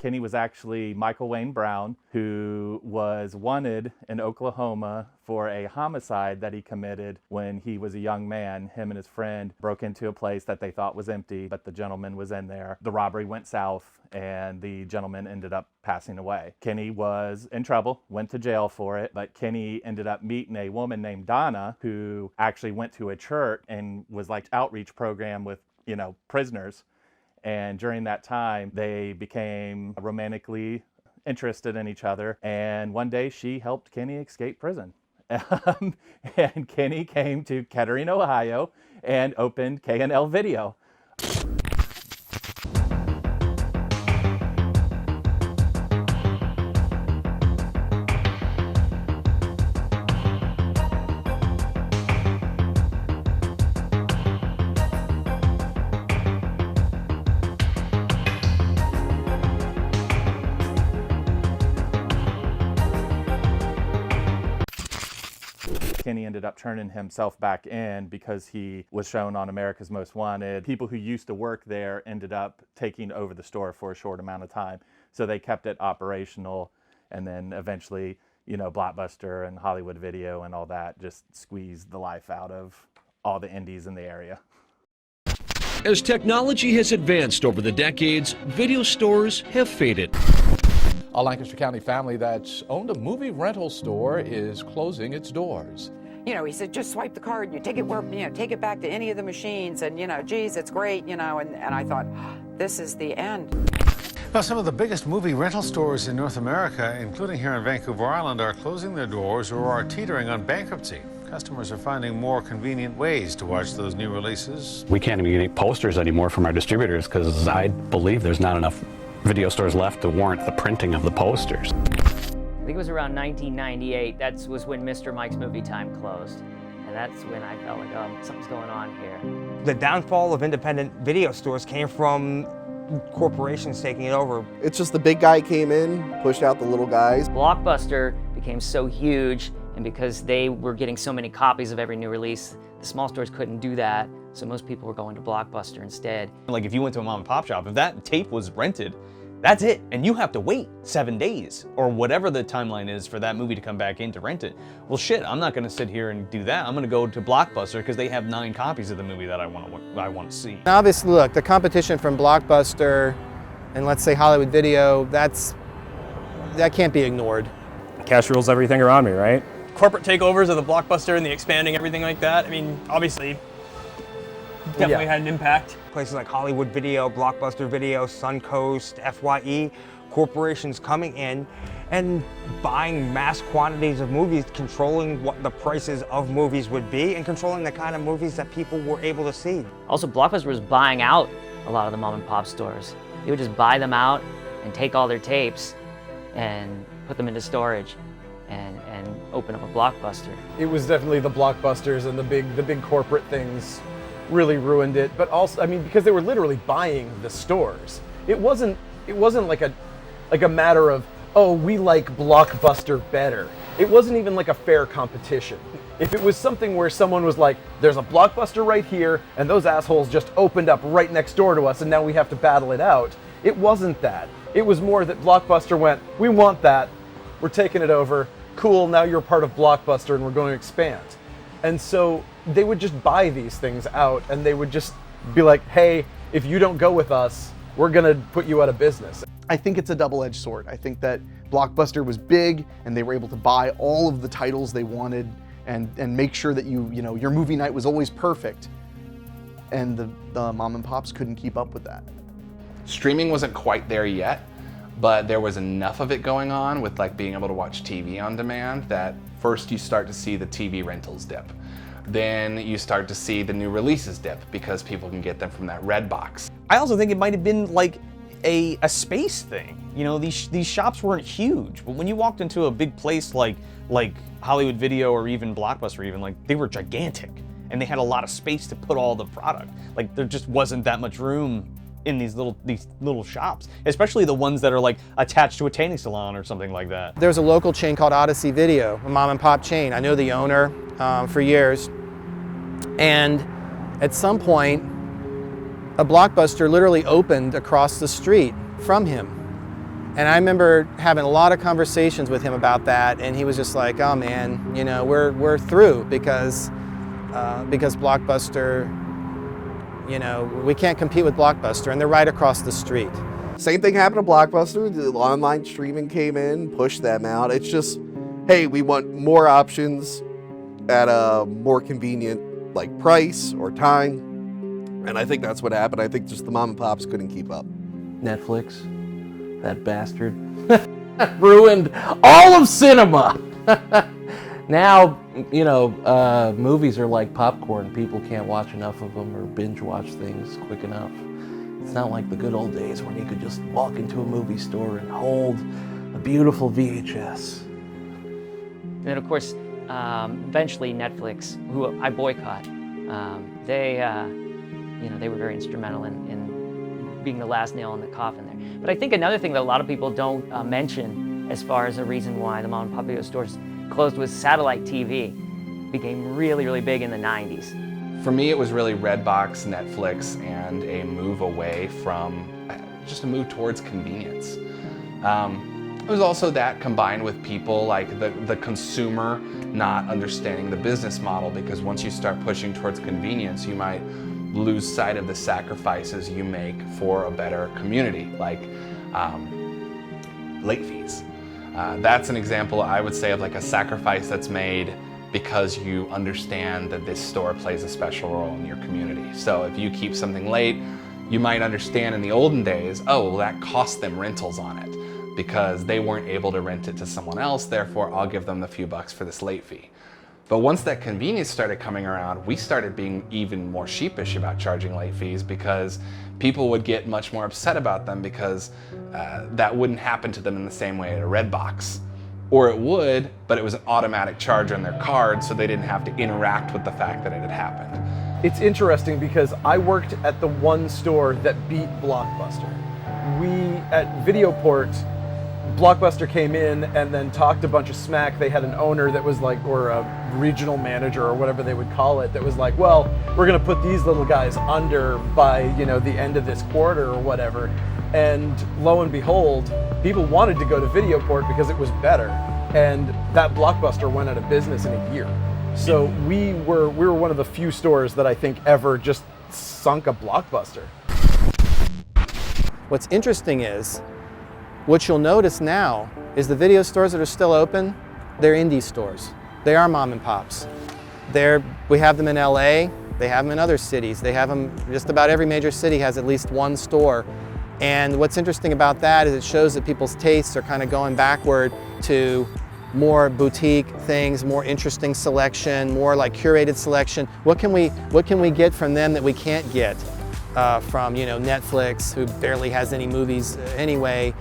Kenny was actually Michael Wayne Brown, who was wanted in Oklahoma for a homicide that he committed when he was a young man. Him and his friend broke into a place that they thought was empty, but the gentleman was in there. The robbery went south, and the gentleman ended up passing away. Kenny was in trouble, went to jail for it, but Kenny ended up meeting a woman named Donna, who actually went to a church and was like outreach program with, prisoners. And during that time, they became romantically interested in each other. And one day she helped Kenny escape prison. And Kenny came to Kettering, Ohio and opened K&L Video. Kenny ended up turning himself back in because he was shown on America's Most Wanted. People who used to work there ended up taking over the store for a short amount of time. So they kept it operational, and then eventually, Blockbuster and Hollywood Video and all that just squeezed the life out of all the indies in the area. As technology has advanced over the decades, video stores have faded. A Lancaster County family that's owned a movie rental store is closing its doors. he said, just swipe the card, you take it take it back to any of the machines, and geez, it's great, and I thought, this is the end. Well, some of the biggest movie rental stores in North America, including here in Vancouver Island, are closing their doors or are teetering on bankruptcy. Customers are finding more convenient ways to watch those new releases. We can't even get posters anymore from our distributors because I believe there's not enough video stores left to warrant the printing of the posters. I think it was around 1998. That was when Mr. Mike's Movie Time closed. And that's when I felt like, oh, something's going on here. The downfall of independent video stores came from corporations taking it over. It's just the big guy came in, pushed out the little guys. Blockbuster became so huge, and because they were getting so many copies of every new release, the small stores couldn't do that, so most people were going to Blockbuster instead. Like if you went to a mom and pop shop, if that tape was rented, that's it, and you have to wait 7 days or whatever the timeline is for that movie to come back in to rent it. Well, shit, I'm not gonna sit here and do that. I'm gonna go to Blockbuster because they have 9 copies of the movie that I want to see. Now, obviously, look, the competition from Blockbuster and let's say Hollywood Video, that can't be ignored. Cash rules everything around me, right? Corporate takeovers of the Blockbuster and the expanding everything like that. I mean, obviously, definitely had an impact. Places like Hollywood Video, Blockbuster Video, Suncoast, FYE, corporations coming in and buying mass quantities of movies, controlling what the prices of movies would be and controlling the kind of movies that people were able to see. Also, Blockbuster was buying out a lot of the mom and pop stores. They would just buy them out and take all their tapes and put them into storage and open up a Blockbuster. It was definitely the Blockbusters and the big corporate things really ruined it, but also, I mean, because they were literally buying the stores. It wasn't like a matter of, oh, we like Blockbuster better. It wasn't even like a fair competition. If it was something where someone was like, there's a Blockbuster right here, and those assholes just opened up right next door to us, and now we have to battle it out, it wasn't that. It was more that Blockbuster went, we want that, we're taking it over, cool, now you're part of Blockbuster and we're going to expand. And so they would just buy these things out and they would just be like, hey, if you don't go with us, we're gonna put you out of business. I think it's a double-edged sword. I think that Blockbuster was big and they were able to buy all of the titles they wanted and make sure that your movie night was always perfect. And the mom and pops couldn't keep up with that. Streaming wasn't quite there yet, but there was enough of it going on with like being able to watch TV on demand that first you start to see the TV rentals dip. Then you start to see the new releases dip because people can get them from that red box. I also think it might have been like a space thing. These shops weren't huge, but when you walked into a big place like Hollywood Video or even Blockbuster, even like they were gigantic and they had a lot of space to put all the product. Like there just wasn't that much room in these little shops, especially the ones that are like attached to a tanning salon or something like that. There's a local chain called Odyssey Video, a mom and pop chain. I know the owner for years. And at some point, a Blockbuster literally opened across the street from him. And I remember having a lot of conversations with him about that, and he was just like, oh man, we're through because Blockbuster, we can't compete with Blockbuster, and they're right across the street. Same thing happened to Blockbuster. The online streaming came in, pushed them out. It's just, hey, we want more options at a more convenient price or time. And I think that's what happened. I think just the mom and pops couldn't keep up. Netflix, that bastard, ruined all of cinema. Now, movies are like popcorn. People can't watch enough of them or binge watch things quick enough. It's not like the good old days when you could just walk into a movie store and hold a beautiful VHS. And then, of course, eventually Netflix, who I boycott, they were very instrumental in being the last nail in the coffin there. But I think another thing that a lot of people don't mention as far as a reason why the mom and pop video stores closed was satellite TV. Became really, really big in the 90s. For me, it was really Redbox, Netflix, and a move away from, just a move towards convenience. It was also that combined with people like the consumer not understanding the business model, because once you start pushing towards convenience, you might lose sight of the sacrifices you make for a better community, like late fees. That's an example, I would say, of like a sacrifice that's made because you understand that this store plays a special role in your community. So if you keep something late, you might understand in the olden days, oh, well, that cost them rentals on it because they weren't able to rent it to someone else, therefore I'll give them a few bucks for this late fee. But once that convenience started coming around, we started being even more sheepish about charging late fees because people would get much more upset about them because that wouldn't happen to them in the same way at a Redbox. Or it would, but it was an automatic charge on their card, so they didn't have to interact with the fact that it had happened. It's interesting because I worked at the one store that beat Blockbuster. We, at Videoport, Blockbuster came in and then talked a bunch of smack. They had an owner that was like, or a regional manager or whatever they would call it, that was like, well, we're gonna put these little guys under by, you know, the end of this quarter or whatever. And lo and behold, people wanted to go to Videoport because it was better. And that Blockbuster went out of business in a year. So we were one of the few stores that I think ever just sunk a Blockbuster. What's interesting is, what you'll notice now is the video stores that are still open, they're indie stores. They are mom and pops. We have them in LA, they have them in other cities. They have them, just about every major city has at least one store. And what's interesting about that is it shows that people's tastes are kind of going backward to more boutique things, more interesting selection, more like curated selection. What can we get from them that we can't get from, you know, Netflix, who barely has any movies anyway?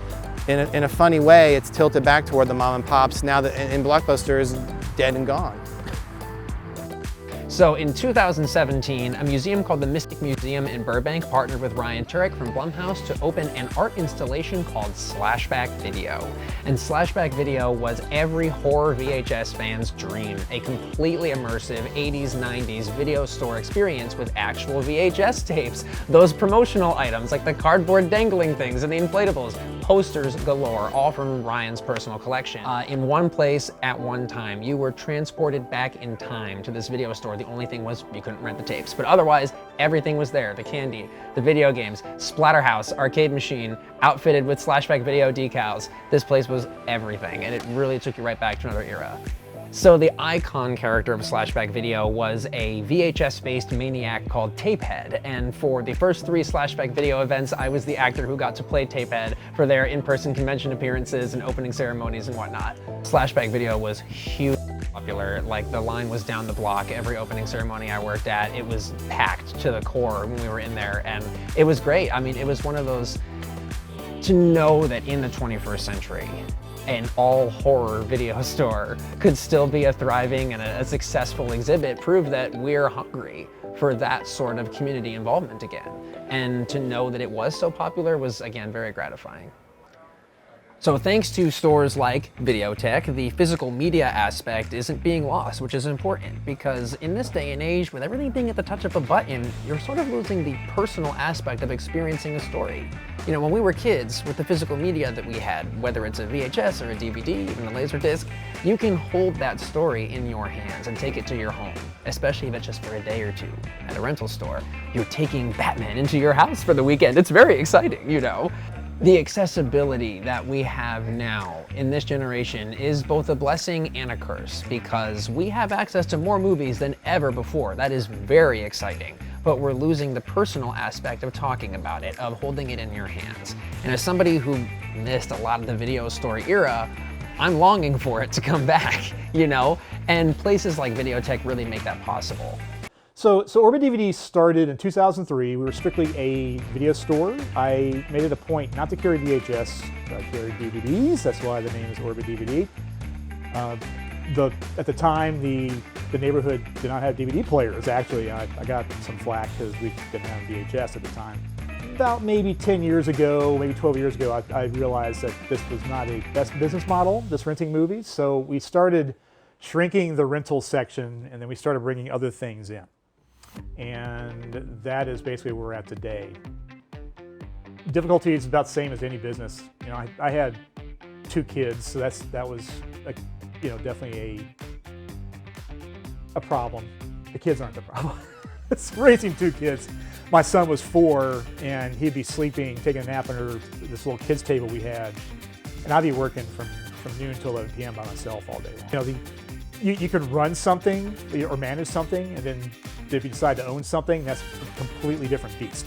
In a funny way, it's tilted back toward the mom and pops now that and Blockbuster is dead and gone. So in 2017, a museum called the Mystic Museum in Burbank partnered with Ryan Turek from Blumhouse to open an art installation called Slashback Video. And Slashback Video was every horror VHS fan's dream, a completely immersive 80s, 90s video store experience with actual VHS tapes, those promotional items like the cardboard dangling things and the inflatables, posters galore, all from Ryan's personal collection. In one place at one time, you were transported back in time to this video store. The only thing was you couldn't rent the tapes, but otherwise everything was there. The candy, the video games, Splatterhouse, arcade machine, outfitted with Slashback Video decals. This place was everything, and it really took you right back to another era. So the icon character of Slashback Video was a VHS-based maniac called Tapehead, and for the first 3 Slashback Video events, I was the actor who got to play Tapehead for their in-person convention appearances and opening ceremonies and whatnot. Slashback Video was huge. Popular, like the line was down the block. Every opening ceremony I worked at, it was packed to the core when we were in there, and it was great. I mean, it was one of those, to know that in the 21st century, an all horror video store could still be a thriving and a successful exhibit proved that we're hungry for that sort of community involvement again. And to know that it was so popular was, again, very gratifying. So thanks to stores like Videotech, the physical media aspect isn't being lost, which is important because in this day and age, with everything being at the touch of a button, you're sort of losing the personal aspect of experiencing a story. You know, when we were kids, with the physical media that we had, whether it's a VHS or a DVD, even a Laserdisc, you can hold that story in your hands and take it to your home, especially if it's just for a day or two. At a rental store, you're taking Batman into your house for the weekend. It's very exciting, you know. The accessibility that we have now in this generation is both a blessing and a curse because we have access to more movies than ever before. That is very exciting, but we're losing the personal aspect of talking about it, of holding it in your hands. And as somebody who missed a lot of the video store era, I'm longing for it to come back, you know? And places like Videotech really make that possible. So Orbit DVD started in 2003. We were strictly a video store. I made it a point not to carry VHS, I carried DVDs. That's why the name is Orbit DVD. At the time, the neighborhood did not have DVD players, actually. I got some flack because we didn't have VHS at the time. About maybe 10 years ago, maybe 12 years ago, I realized that this was not a best business model, this renting movies. So we started shrinking the rental section, and then we started bringing other things in. And that is basically where we're at today. Difficulty is about the same as any business. You know, I had 2 kids, so that was, you know, definitely a problem. The kids aren't the problem. It's raising 2 kids. My son was 4, and he'd be sleeping, taking a nap under this little kids table we had, and I'd be working from noon till 11 p.m. by myself all day long. You know, you could run something or manage something, and then if you decide to own something, that's a completely different beast.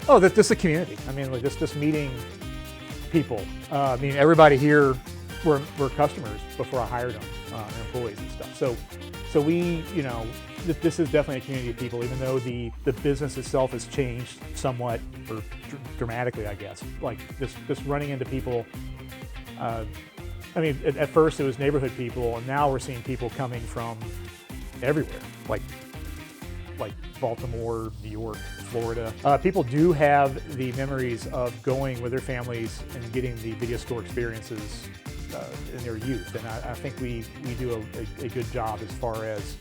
Oh, this is a community. I mean, like just meeting people. I mean, everybody here were customers before I hired them, employees and stuff. So we, you know, this is definitely a community of people, even though the business itself has changed somewhat, or dramatically, I guess. Like just running into people. I mean, at first it was neighborhood people, and now we're seeing people coming from everywhere, like Baltimore, New York, Florida. People do have the memories of going with their families and getting the video store experiences in their youth, and I think we do a good job as far as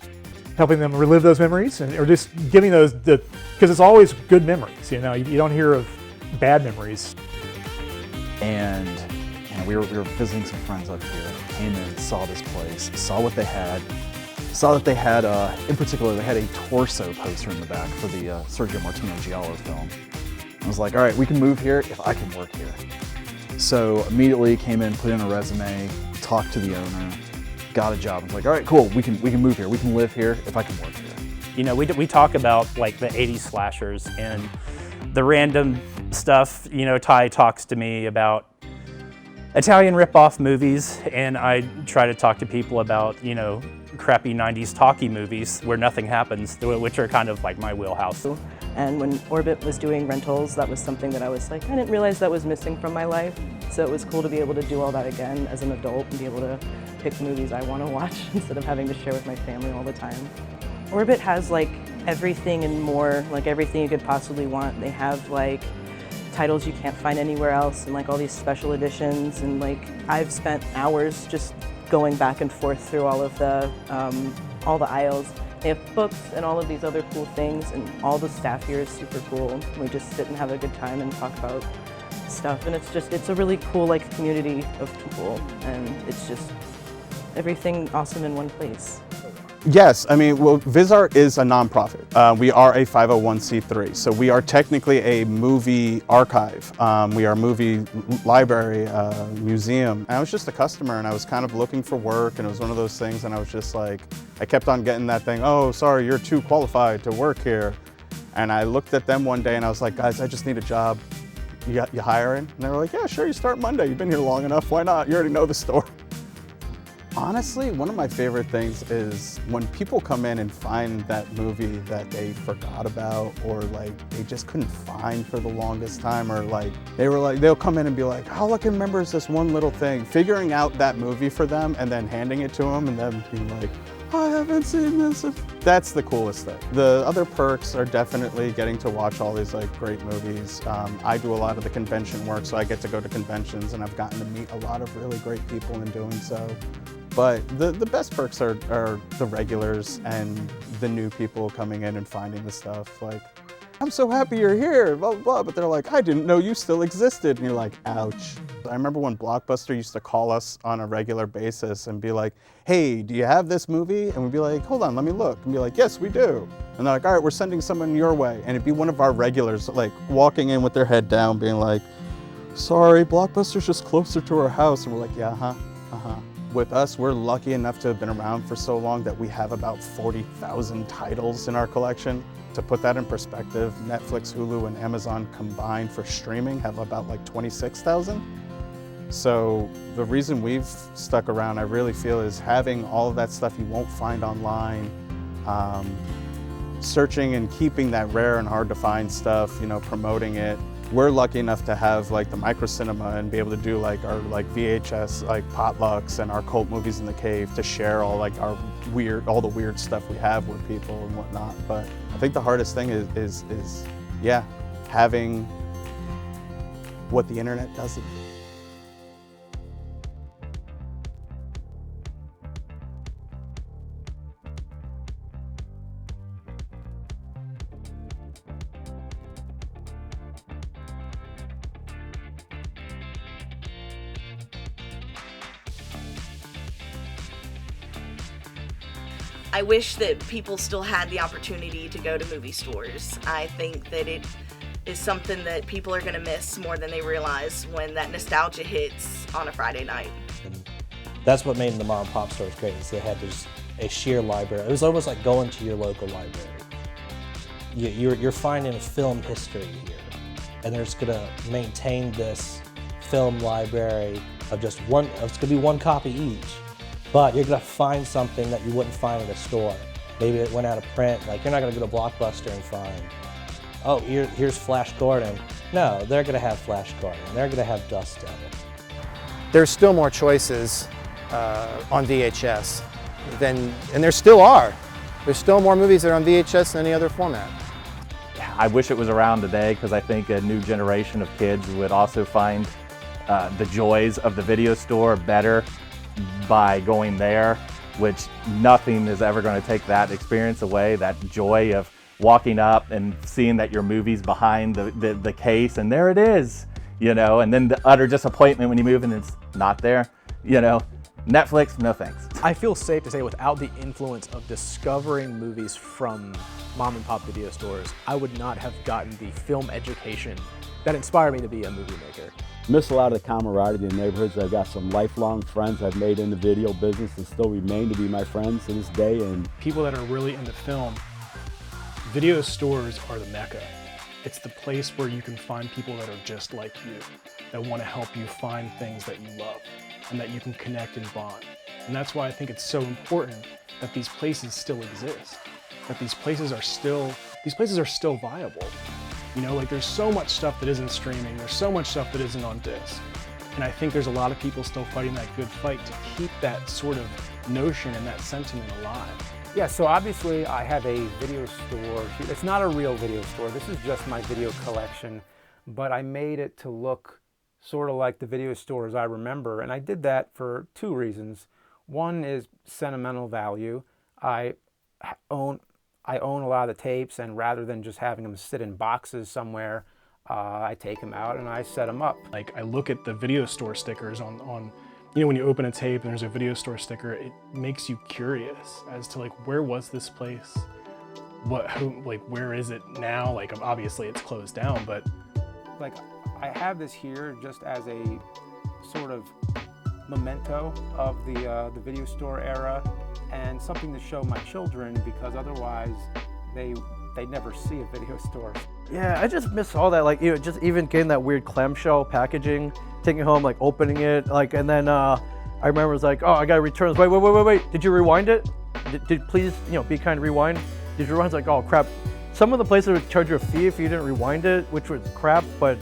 helping them relive those memories, or just giving those, because it's always good memories, you know, you don't hear of bad memories. And we were visiting some friends up here, came in, saw this place, saw what they had, saw that they had, in particular, they had a torso poster in the back for the Sergio Martino Giallo film. I was like, all right, we can move here if I can work here. So immediately came in, put in a resume, talked to the owner, got a job. I was like, all right, cool, we can move here, we can live here if I can work here. You know, we talk about like the 80s slashers and the random stuff. You know, Ty talks to me about Italian rip-off movies, and I try to talk to people about, you know, crappy 90s talkie movies where nothing happens, which are kind of like my wheelhouse. And when Orbit was doing rentals, that was something that I was like, I didn't realize that was missing from my life. So it was cool to be able to do all that again as an adult and be able to pick movies I want to watch instead of having to share with my family all the time. Orbit has like everything and more, like everything you could possibly want. They have like titles you can't find anywhere else, and like all these special editions, and like I've spent hours just going back and forth through all the aisles. They have books and all of these other cool things, and all the staff here is super cool. We just sit and have a good time and talk about stuff, and it's a really cool like community of people, and it's just everything awesome in one place. Yes, I mean, well, VisArt is a nonprofit. We are a 501c3, so we are technically a movie archive. We are a movie library, museum. I was just a customer, and I was kind of looking for work, and it was one of those things, and I was just like, I kept on getting that thing, oh, sorry, you're too qualified to work here. And I looked at them one day, and I was like, guys, I just need a job. You hiring? And they were like, yeah, sure, you start Monday. You've been here long enough. Why not? You already know the store. Honestly, one of my favorite things is when people come in and find that movie that they forgot about, or like they just couldn't find for the longest time, or like they'll come in and be like, all I can remember is this one little thing. Figuring out that movie for them and then handing it to them and then being like, I haven't seen this. That's the coolest thing. The other perks are definitely getting to watch all these like great movies. I do a lot of the convention work, so I get to go to conventions, and I've gotten to meet a lot of really great people in doing so. But the best perks are the regulars and the new people coming in and finding the stuff. Like, I'm so happy you're here, blah, blah, blah. But they're like, I didn't know you still existed. And you're like, ouch. I remember when Blockbuster used to call us on a regular basis and be like, hey, do you have this movie? And we'd be like, hold on, let me look. And be like, yes, we do. And they're like, all right, we're sending someone your way. And it'd be one of our regulars, like walking in with their head down, being like, sorry, Blockbuster's just closer to our house. And we're like, yeah, uh-huh. With us, we're lucky enough to have been around for so long that we have about 40,000 titles in our collection. To put that in perspective, Netflix, Hulu, and Amazon combined for streaming have about like 26,000. So the reason we've stuck around, I really feel, is having all of that stuff you won't find online, searching and keeping that rare and hard to find stuff, you know, promoting it. We're lucky enough to have like the micro cinema and be able to do like our like VHS like potlucks and our cult movies in the cave to share all like our all the weird stuff we have with people and whatnot. But I think the hardest thing is yeah, having what the internet doesn't. I wish that people still had the opportunity to go to movie stores. I think that it is something that people are going to miss more than they realize when that nostalgia hits on a Friday night. That's what made the mom and pop stores great, is they had just a sheer library. It was almost like going to your local library. You're finding a film history here, and they're just gonna maintain this film library of just one, it's gonna be one copy each, but you're gonna find something that you wouldn't find at a store. Maybe it went out of print, like you're not gonna go to Blockbuster and find, oh, here's Flash Gordon. No, they're gonna have Flash Gordon, they're gonna have Dust Devil. There's still more choices on VHS and there still are. There's still more movies that are on VHS than any other format. I wish it was around today, because I think a new generation of kids would also find the joys of the video store better by going there, which nothing is ever going to take that experience away, that joy of walking up and seeing that your movie's behind the case, and there it is, you know, and then the utter disappointment when you move and it's not there, you know. Netflix, no thanks. I feel safe to say, without the influence of discovering movies from mom and pop video stores, I would not have gotten the film education that inspired me to be a movie maker. Miss a lot of the camaraderie in the neighborhoods. I've got some lifelong friends I've made in the video business and still remain to be my friends to this day. And people that are really into film, video stores are the mecca. It's the place where you can find people that are just like you, that want to help you find things that you love and that you can connect and bond. And that's why I think it's so important that these places still exist, that these places are still viable. You know, like there's so much stuff that isn't streaming, there's so much stuff that isn't on disc. And I think there's a lot of people still fighting that good fight to keep that sort of notion and that sentiment alive. Yeah, so obviously I have a video store. It's not a real video store, this is just my video collection, but I made it to look sort of like the video stores I remember, and I did that for two reasons. One is sentimental value. I own a lot of the tapes, and rather than just having them sit in boxes somewhere, I take them out and I set them up. Like, I look at the video store stickers on you know, when you open a tape and there's a video store sticker, it makes you curious as to like, where was this place? Where is it now? Like, obviously it's closed down, but like, I have this here just as a sort of memento of the video store era, and something to show my children, because otherwise they never see a video store. Yeah, I just miss all that, like, you know, just even getting that weird clamshell packaging, taking it home, like opening it, like, and then I remember it was like, oh, I gotta return this. Wait, did you rewind it? Did please, you know, be kind, rewind? Did you rewind? It's like, oh crap. Some of the places would charge you a fee if you didn't rewind it, which was crap, but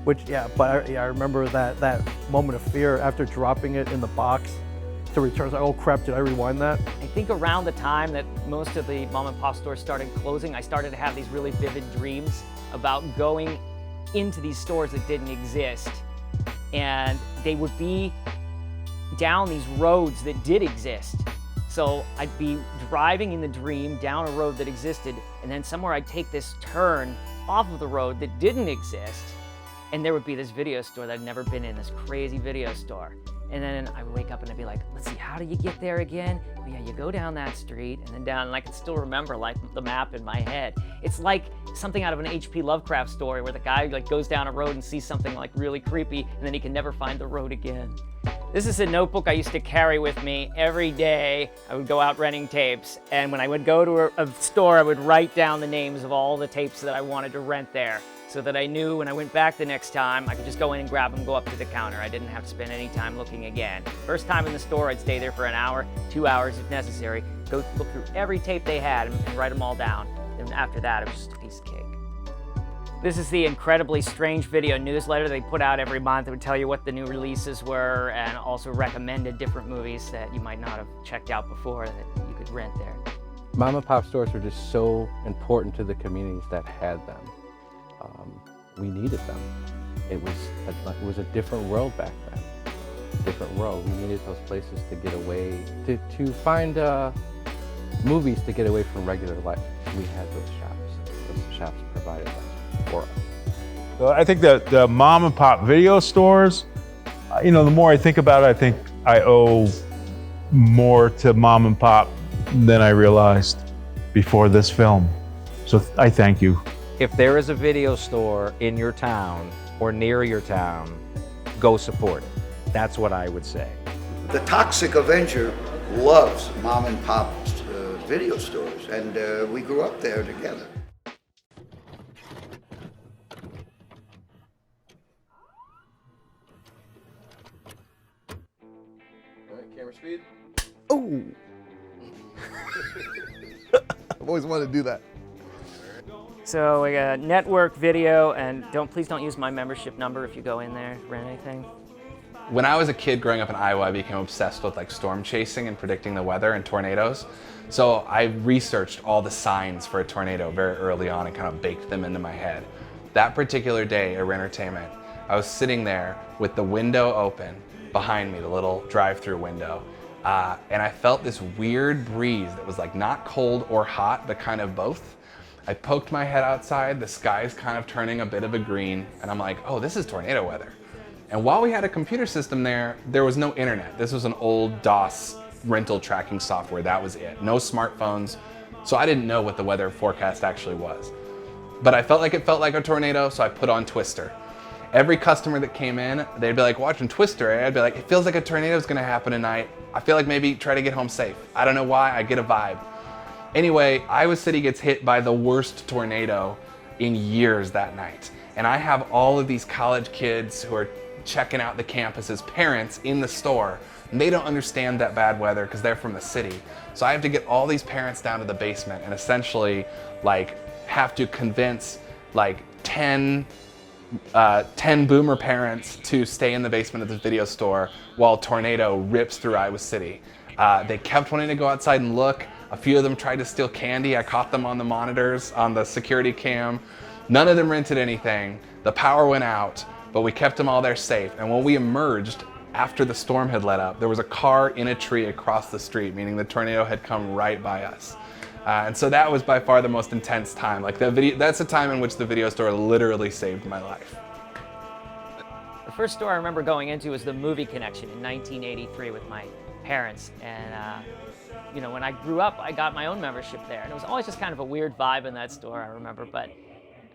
I remember that moment of fear after dropping it in the box to return. It's like, oh crap, did I rewind that? I think around the time that most of the mom and pop stores started closing, I started to have these really vivid dreams about going into these stores that didn't exist. And they would be down these roads that did exist. So I'd be driving in the dream down a road that existed, and then somewhere I'd take this turn off of the road that didn't exist, and there would be this video store that I'd never been in, this crazy video store. And then I would wake up and I'd be like, let's see, how do you get there again? Oh yeah, you go down that street and then down, and I can still remember like the map in my head. It's like something out of an H.P. Lovecraft story where the guy like goes down a road and sees something like really creepy, and then he can never find the road again. This is a notebook I used to carry with me every day. I would go out renting tapes, and when I would go to a store, I would write down the names of all the tapes that I wanted to rent there, so that I knew when I went back the next time, I could just go in and grab them, go up to the counter. I didn't have to spend any time looking again. First time in the store, I'd stay there for an hour, 2 hours if necessary, go look through every tape they had and write them all down. And after that, it was just a piece of cake. This is the incredibly strange video newsletter they put out every month. It would tell you what the new releases were and also recommended different movies that you might not have checked out before that you could rent there. Mom and pop stores are just so important to the communities that had them. We needed them. It was a different world back then. Different world. We needed those places to get away, to find movies to get away from regular life. We had those shops. Those shops provided that for us. So I think that the mom and pop video stores, you know, the more I think about it, I think I owe more to mom and pop than I realized before this film. So I thank you. If there is a video store in your town or near your town, go support it. That's what I would say. The Toxic Avenger loves mom and pop video stores, and we grew up there together. Camera speed. Oh! I've always wanted to do that. So we got network video, and please don't use my membership number if you go in there, rent anything. When I was a kid growing up in Iowa, I became obsessed with like storm chasing and predicting the weather and tornadoes. So I researched all the signs for a tornado very early on and kind of baked them into my head. That particular day at Rentertainment, I was sitting there with the window open behind me, the little drive-through window, and I felt this weird breeze that was like not cold or hot, but kind of both. I poked my head outside, the sky's kind of turning a bit of a green, and I'm like, oh, this is tornado weather. And while we had a computer system there was no internet. This was an old DOS rental tracking software, that was it. No smartphones, so I didn't know what the weather forecast actually was. But I felt like it felt like a tornado, so I put on Twister. Every customer that came in, they'd be like, watching Twister, I'd be like, it feels like a tornado's gonna happen tonight. I feel like maybe try to get home safe. I don't know why, I get a vibe. Anyway, Iowa City gets hit by the worst tornado in years that night. And I have all of these college kids who are checking out the campus as parents in the store, and they don't understand that bad weather because they're from the city. So I have to get all these parents down to the basement and essentially like have to convince like 10 boomer parents to stay in the basement of the video store while a tornado rips through Iowa City. They kept wanting to go outside and look. A few of them tried to steal candy. I caught them on the monitors, on the security cam. None of them rented anything. The power went out, but we kept them all there safe. And when we emerged, after the storm had let up, there was a car in a tree across the street, meaning the tornado had come right by us. And so that was by far the most intense time. Like that's a time in which the video store literally saved my life. The first store I remember going into was the Movie Connection in 1983 with my parents. And you know, when I grew up, I got my own membership there. And it was always just kind of a weird vibe in that store, I remember. But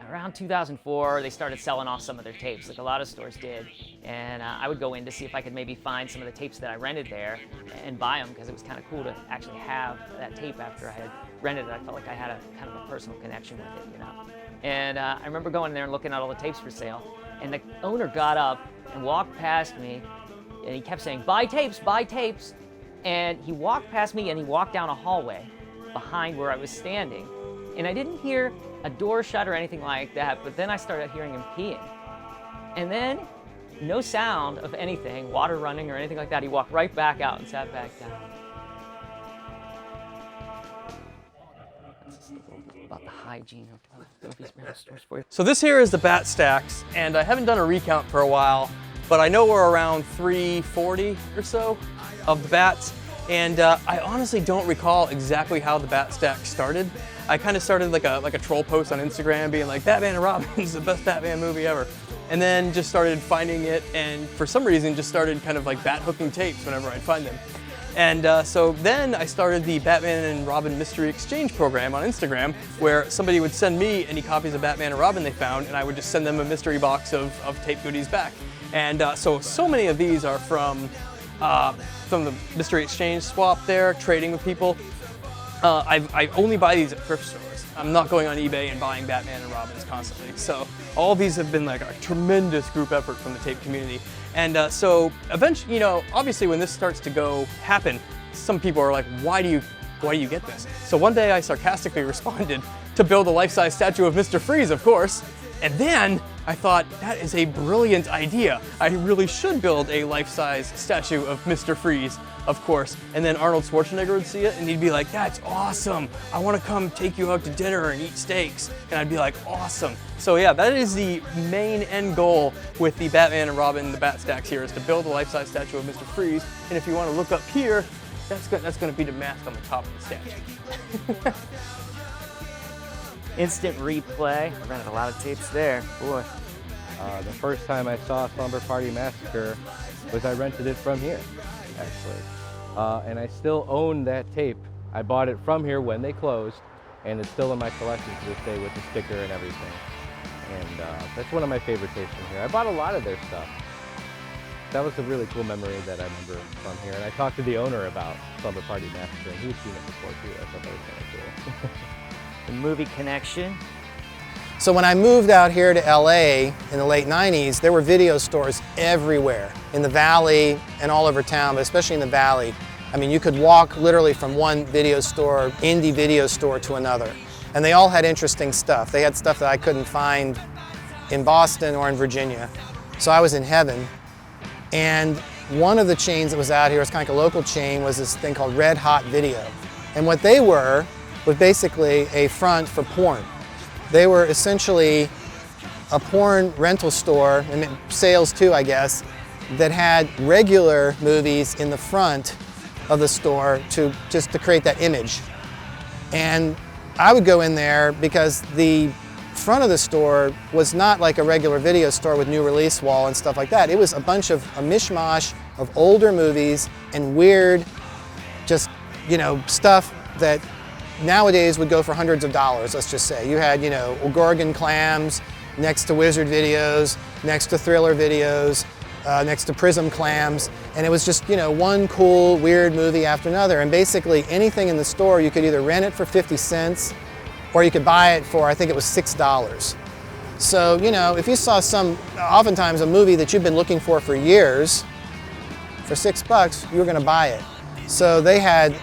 around 2004, they started selling off some of their tapes, like a lot of stores did. And I would go in to see if I could maybe find some of the tapes that I rented there and buy them, because it was kind of cool to actually have that tape after I had rented it. I felt like I had a kind of a personal connection with it, you know. And I remember going in there and looking at all the tapes for sale. And the owner got up and walked past me, and he kept saying, buy tapes, buy tapes. And he walked past me and he walked down a hallway behind where I was standing. And I didn't hear a door shut or anything like that, but then I started hearing him peeing. And then, no sound of anything, water running or anything like that. He walked right back out and sat back down. That's just a little bit about the hygiene of these rental stores for you. So this here is the bat stacks, and I haven't done a recount for a while, but I know we're around 340 or so of the bats. And I honestly don't recall exactly how the bat stack started. I kind of started like a troll post on Instagram being like, Batman and Robin is the best Batman movie ever. And then just started finding it, and for some reason just started kind of like bat hooking tapes whenever I'd find them. And so then I started the Batman and Robin Mystery Exchange program on Instagram, where somebody would send me any copies of Batman and Robin they found, and I would just send them a mystery box of tape goodies back. And so many of these are from the Mystery Exchange swap there, trading with people. I only buy these at thrift stores. I'm not going on eBay and buying Batman and Robins constantly. So all of these have been like a tremendous group effort from the tape community. And so eventually, you know, obviously when this starts to happen, some people are like, why do you get this? So one day I sarcastically responded to build a life-size statue of Mr. Freeze, of course. And then I thought, that is a brilliant idea. I really should build a life-size statue of Mr. Freeze, of course. And then Arnold Schwarzenegger would see it and he'd be like, that's awesome. I want to come take you out to dinner and eat steaks. And I'd be like, awesome. So yeah, that is the main end goal with the Batman and Robin, the Bat Stacks here, is to build a life-size statue of Mr. Freeze. And if you want to look up here, that's going to be the mask on the top of the statue. Instant replay. I rented a lot of tapes there. Boy. The first time I saw Slumber Party Massacre was I rented it from here, actually. And I still own that tape. I bought it from here when they closed, and it's still in my collection to this day with the sticker and everything. And that's one of my favorite tapes from here. I bought a lot of their stuff. that was a really cool memory that I remember from here. And I talked to the owner about Slumber Party Massacre, and he'd seen it before too. I thought that was kind of cool. The movie connection. So when I moved out here to LA in the late 90s, there were video stores everywhere in the Valley and all over town, but especially in the Valley. I mean, you could walk literally from one video store, indie video store, to another. And they all had interesting stuff. They had stuff that I couldn't find in Boston or in Virginia. So I was in heaven. And one of the chains that was out here, it's kind of like a local chain, was this thing called Red Hot Video. And what they were was basically a front for porn. They were essentially a porn rental store, and sales too, I guess, that had regular movies in the front of the store just to create that image. And I would go in there because the front of the store was not like a regular video store with new release wall and stuff like that. It was a bunch of a mishmash of older movies and weird, just, you know, stuff that nowadays would go for hundreds of dollars, let's just say. You had, you know, Gorgon clams next to Wizard videos, next to Thriller videos, next to Prism clams, and it was just, you know, one cool, weird movie after another. And basically anything in the store, you could either rent it for 50 cents or you could buy it for, I think it was $6. So, you know, if you saw oftentimes a movie that you've been looking for years, for $6, you were gonna buy it. So that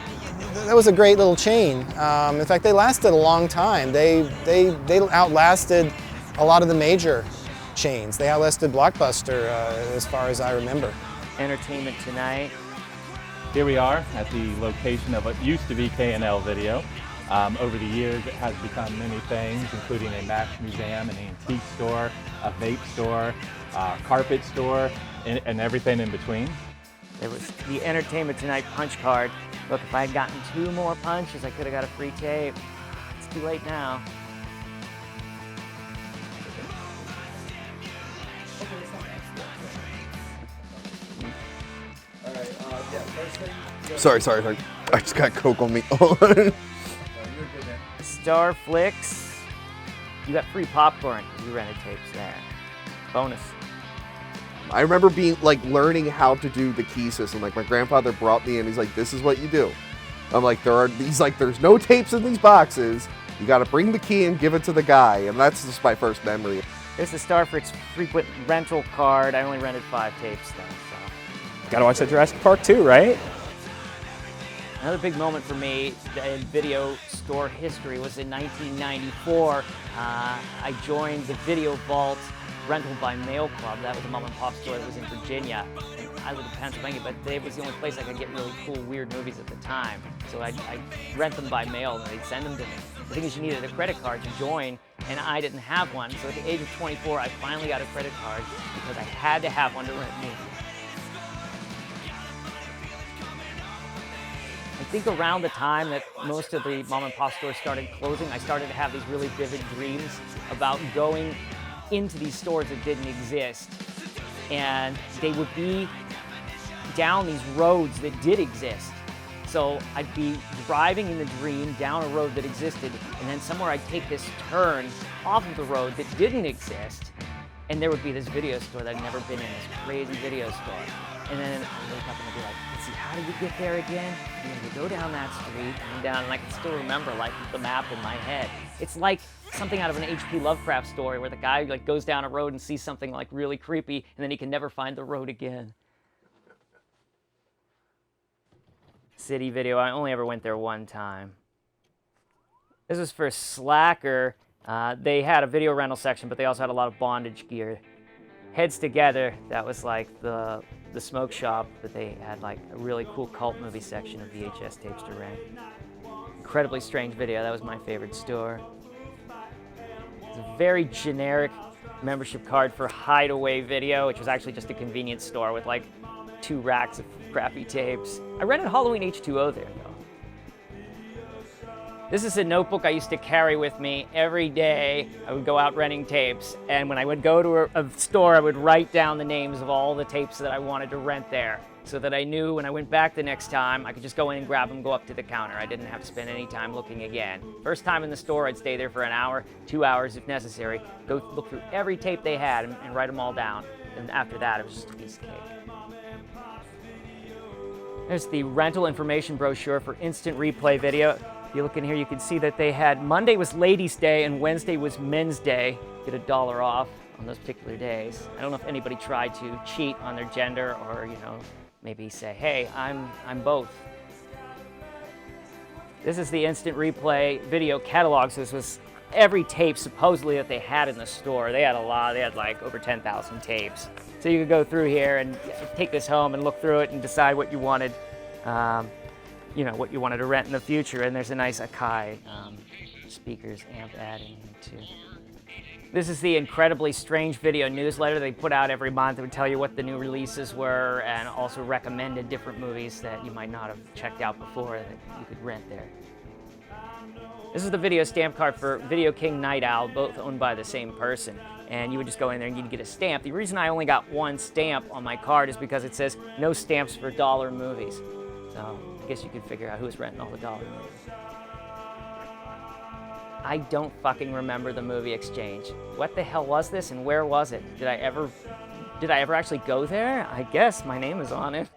was a great little chain. In fact, they lasted a long time. They outlasted a lot of the major chains. They outlasted Blockbuster as far as I remember. Entertainment Tonight. Here we are at the location of what used to be K&L Video. Over the years, it has become many things, including a match museum, an antique store, a vape store, carpet store, and everything in between. There was the Entertainment Tonight punch card. Look, if I had gotten 2 more punches, I could have got a free tape. It's too late now. Sorry. I just got Coke on me. Star Flicks. You got free popcorn. You rented tapes there. Bonus. I remember learning how to do the key system. Like, my grandfather brought me in, he's like, this is what you do. I'm like, there's no tapes in these boxes. You gotta bring the key and give it to the guy. And that's just my first memory. There's the Starflix frequent rental card. I only rented 5 tapes though, so. Gotta watch that Jurassic Park too, right? Another big moment for me in video store history was in 1994. I joined the Video Vault Rental by Mail Club. That was a mom and pop store that was in Virginia. And I lived in Pennsylvania, but it was the only place I could get really cool, weird movies at the time. So I'd rent them by mail and they'd send them to me. The thing is, you needed a credit card to join, and I didn't have one. So at the age of 24, I finally got a credit card because I had to have one to rent movies. I think around the time that most of the mom and pop stores started closing, I started to have these really vivid dreams about going into these stores that didn't exist. And they would be down these roads that did exist. So I'd be driving in the dream down a road that existed, and then somewhere I'd take this turn off of the road that didn't exist, and there would be this video store that I'd never been in, this crazy video store. And then I'd wake up and I'd be like, let's see, how do you get there again? And you go down that street, and down, and I can still remember like the map in my head. It's like something out of an H.P. Lovecraft story where the guy like goes down a road and sees something like really creepy, and then he can never find the road again. City Video, I only ever went there one time. This was for Slacker. They had a video rental section, but they also had a lot of bondage gear. Heads Together, that was like the smoke shop, but they had like a really cool cult movie section of VHS tapes to rent. Incredibly Strange Video, that was my favorite store. It's a very generic membership card for Hideaway Video, which was actually just a convenience store with like 2 racks of crappy tapes. I rented Halloween H2O there though. This is a notebook I used to carry with me every day. I would go out renting tapes, and when I would go to a store, I would write down the names of all the tapes that I wanted to rent there, so that I knew when I went back the next time, I could just go in and grab them, go up to the counter. I didn't have to spend any time looking again. First time in the store, I'd stay there for an hour, 2 hours if necessary, go look through every tape they had and write them all down. And after that, it was just a piece of cake. There's the rental information brochure for instant replay video. If you look in here, you can see that they had Monday was Ladies' Day and Wednesday was Men's Day. Get $1 off on those particular days. I don't know if anybody tried to cheat on their gender or, you know, maybe say, hey, I'm both. This is the instant replay video catalog. So this was every tape supposedly that they had in the store. They had a lot. They had like over 10,000 tapes. So you could go through here and take this home and look through it and decide what you wanted, you know, what you wanted to rent in the future. And there's a nice Akai speakers amp ad in here too. This is the incredibly strange video newsletter they put out every month. It would tell you what the new releases were and also recommended different movies that you might not have checked out before that you could rent there. This is the video stamp card for Video King Night Owl, both owned by the same person. And you would just go in there and you'd get a stamp. The reason I only got one stamp on my card is because it says no stamps for dollar movies. So I guess you could figure out who's renting all the dollar movies. I don't fucking remember the movie exchange. What the hell was this and where was it? Did I ever actually go there? I guess my name is on it.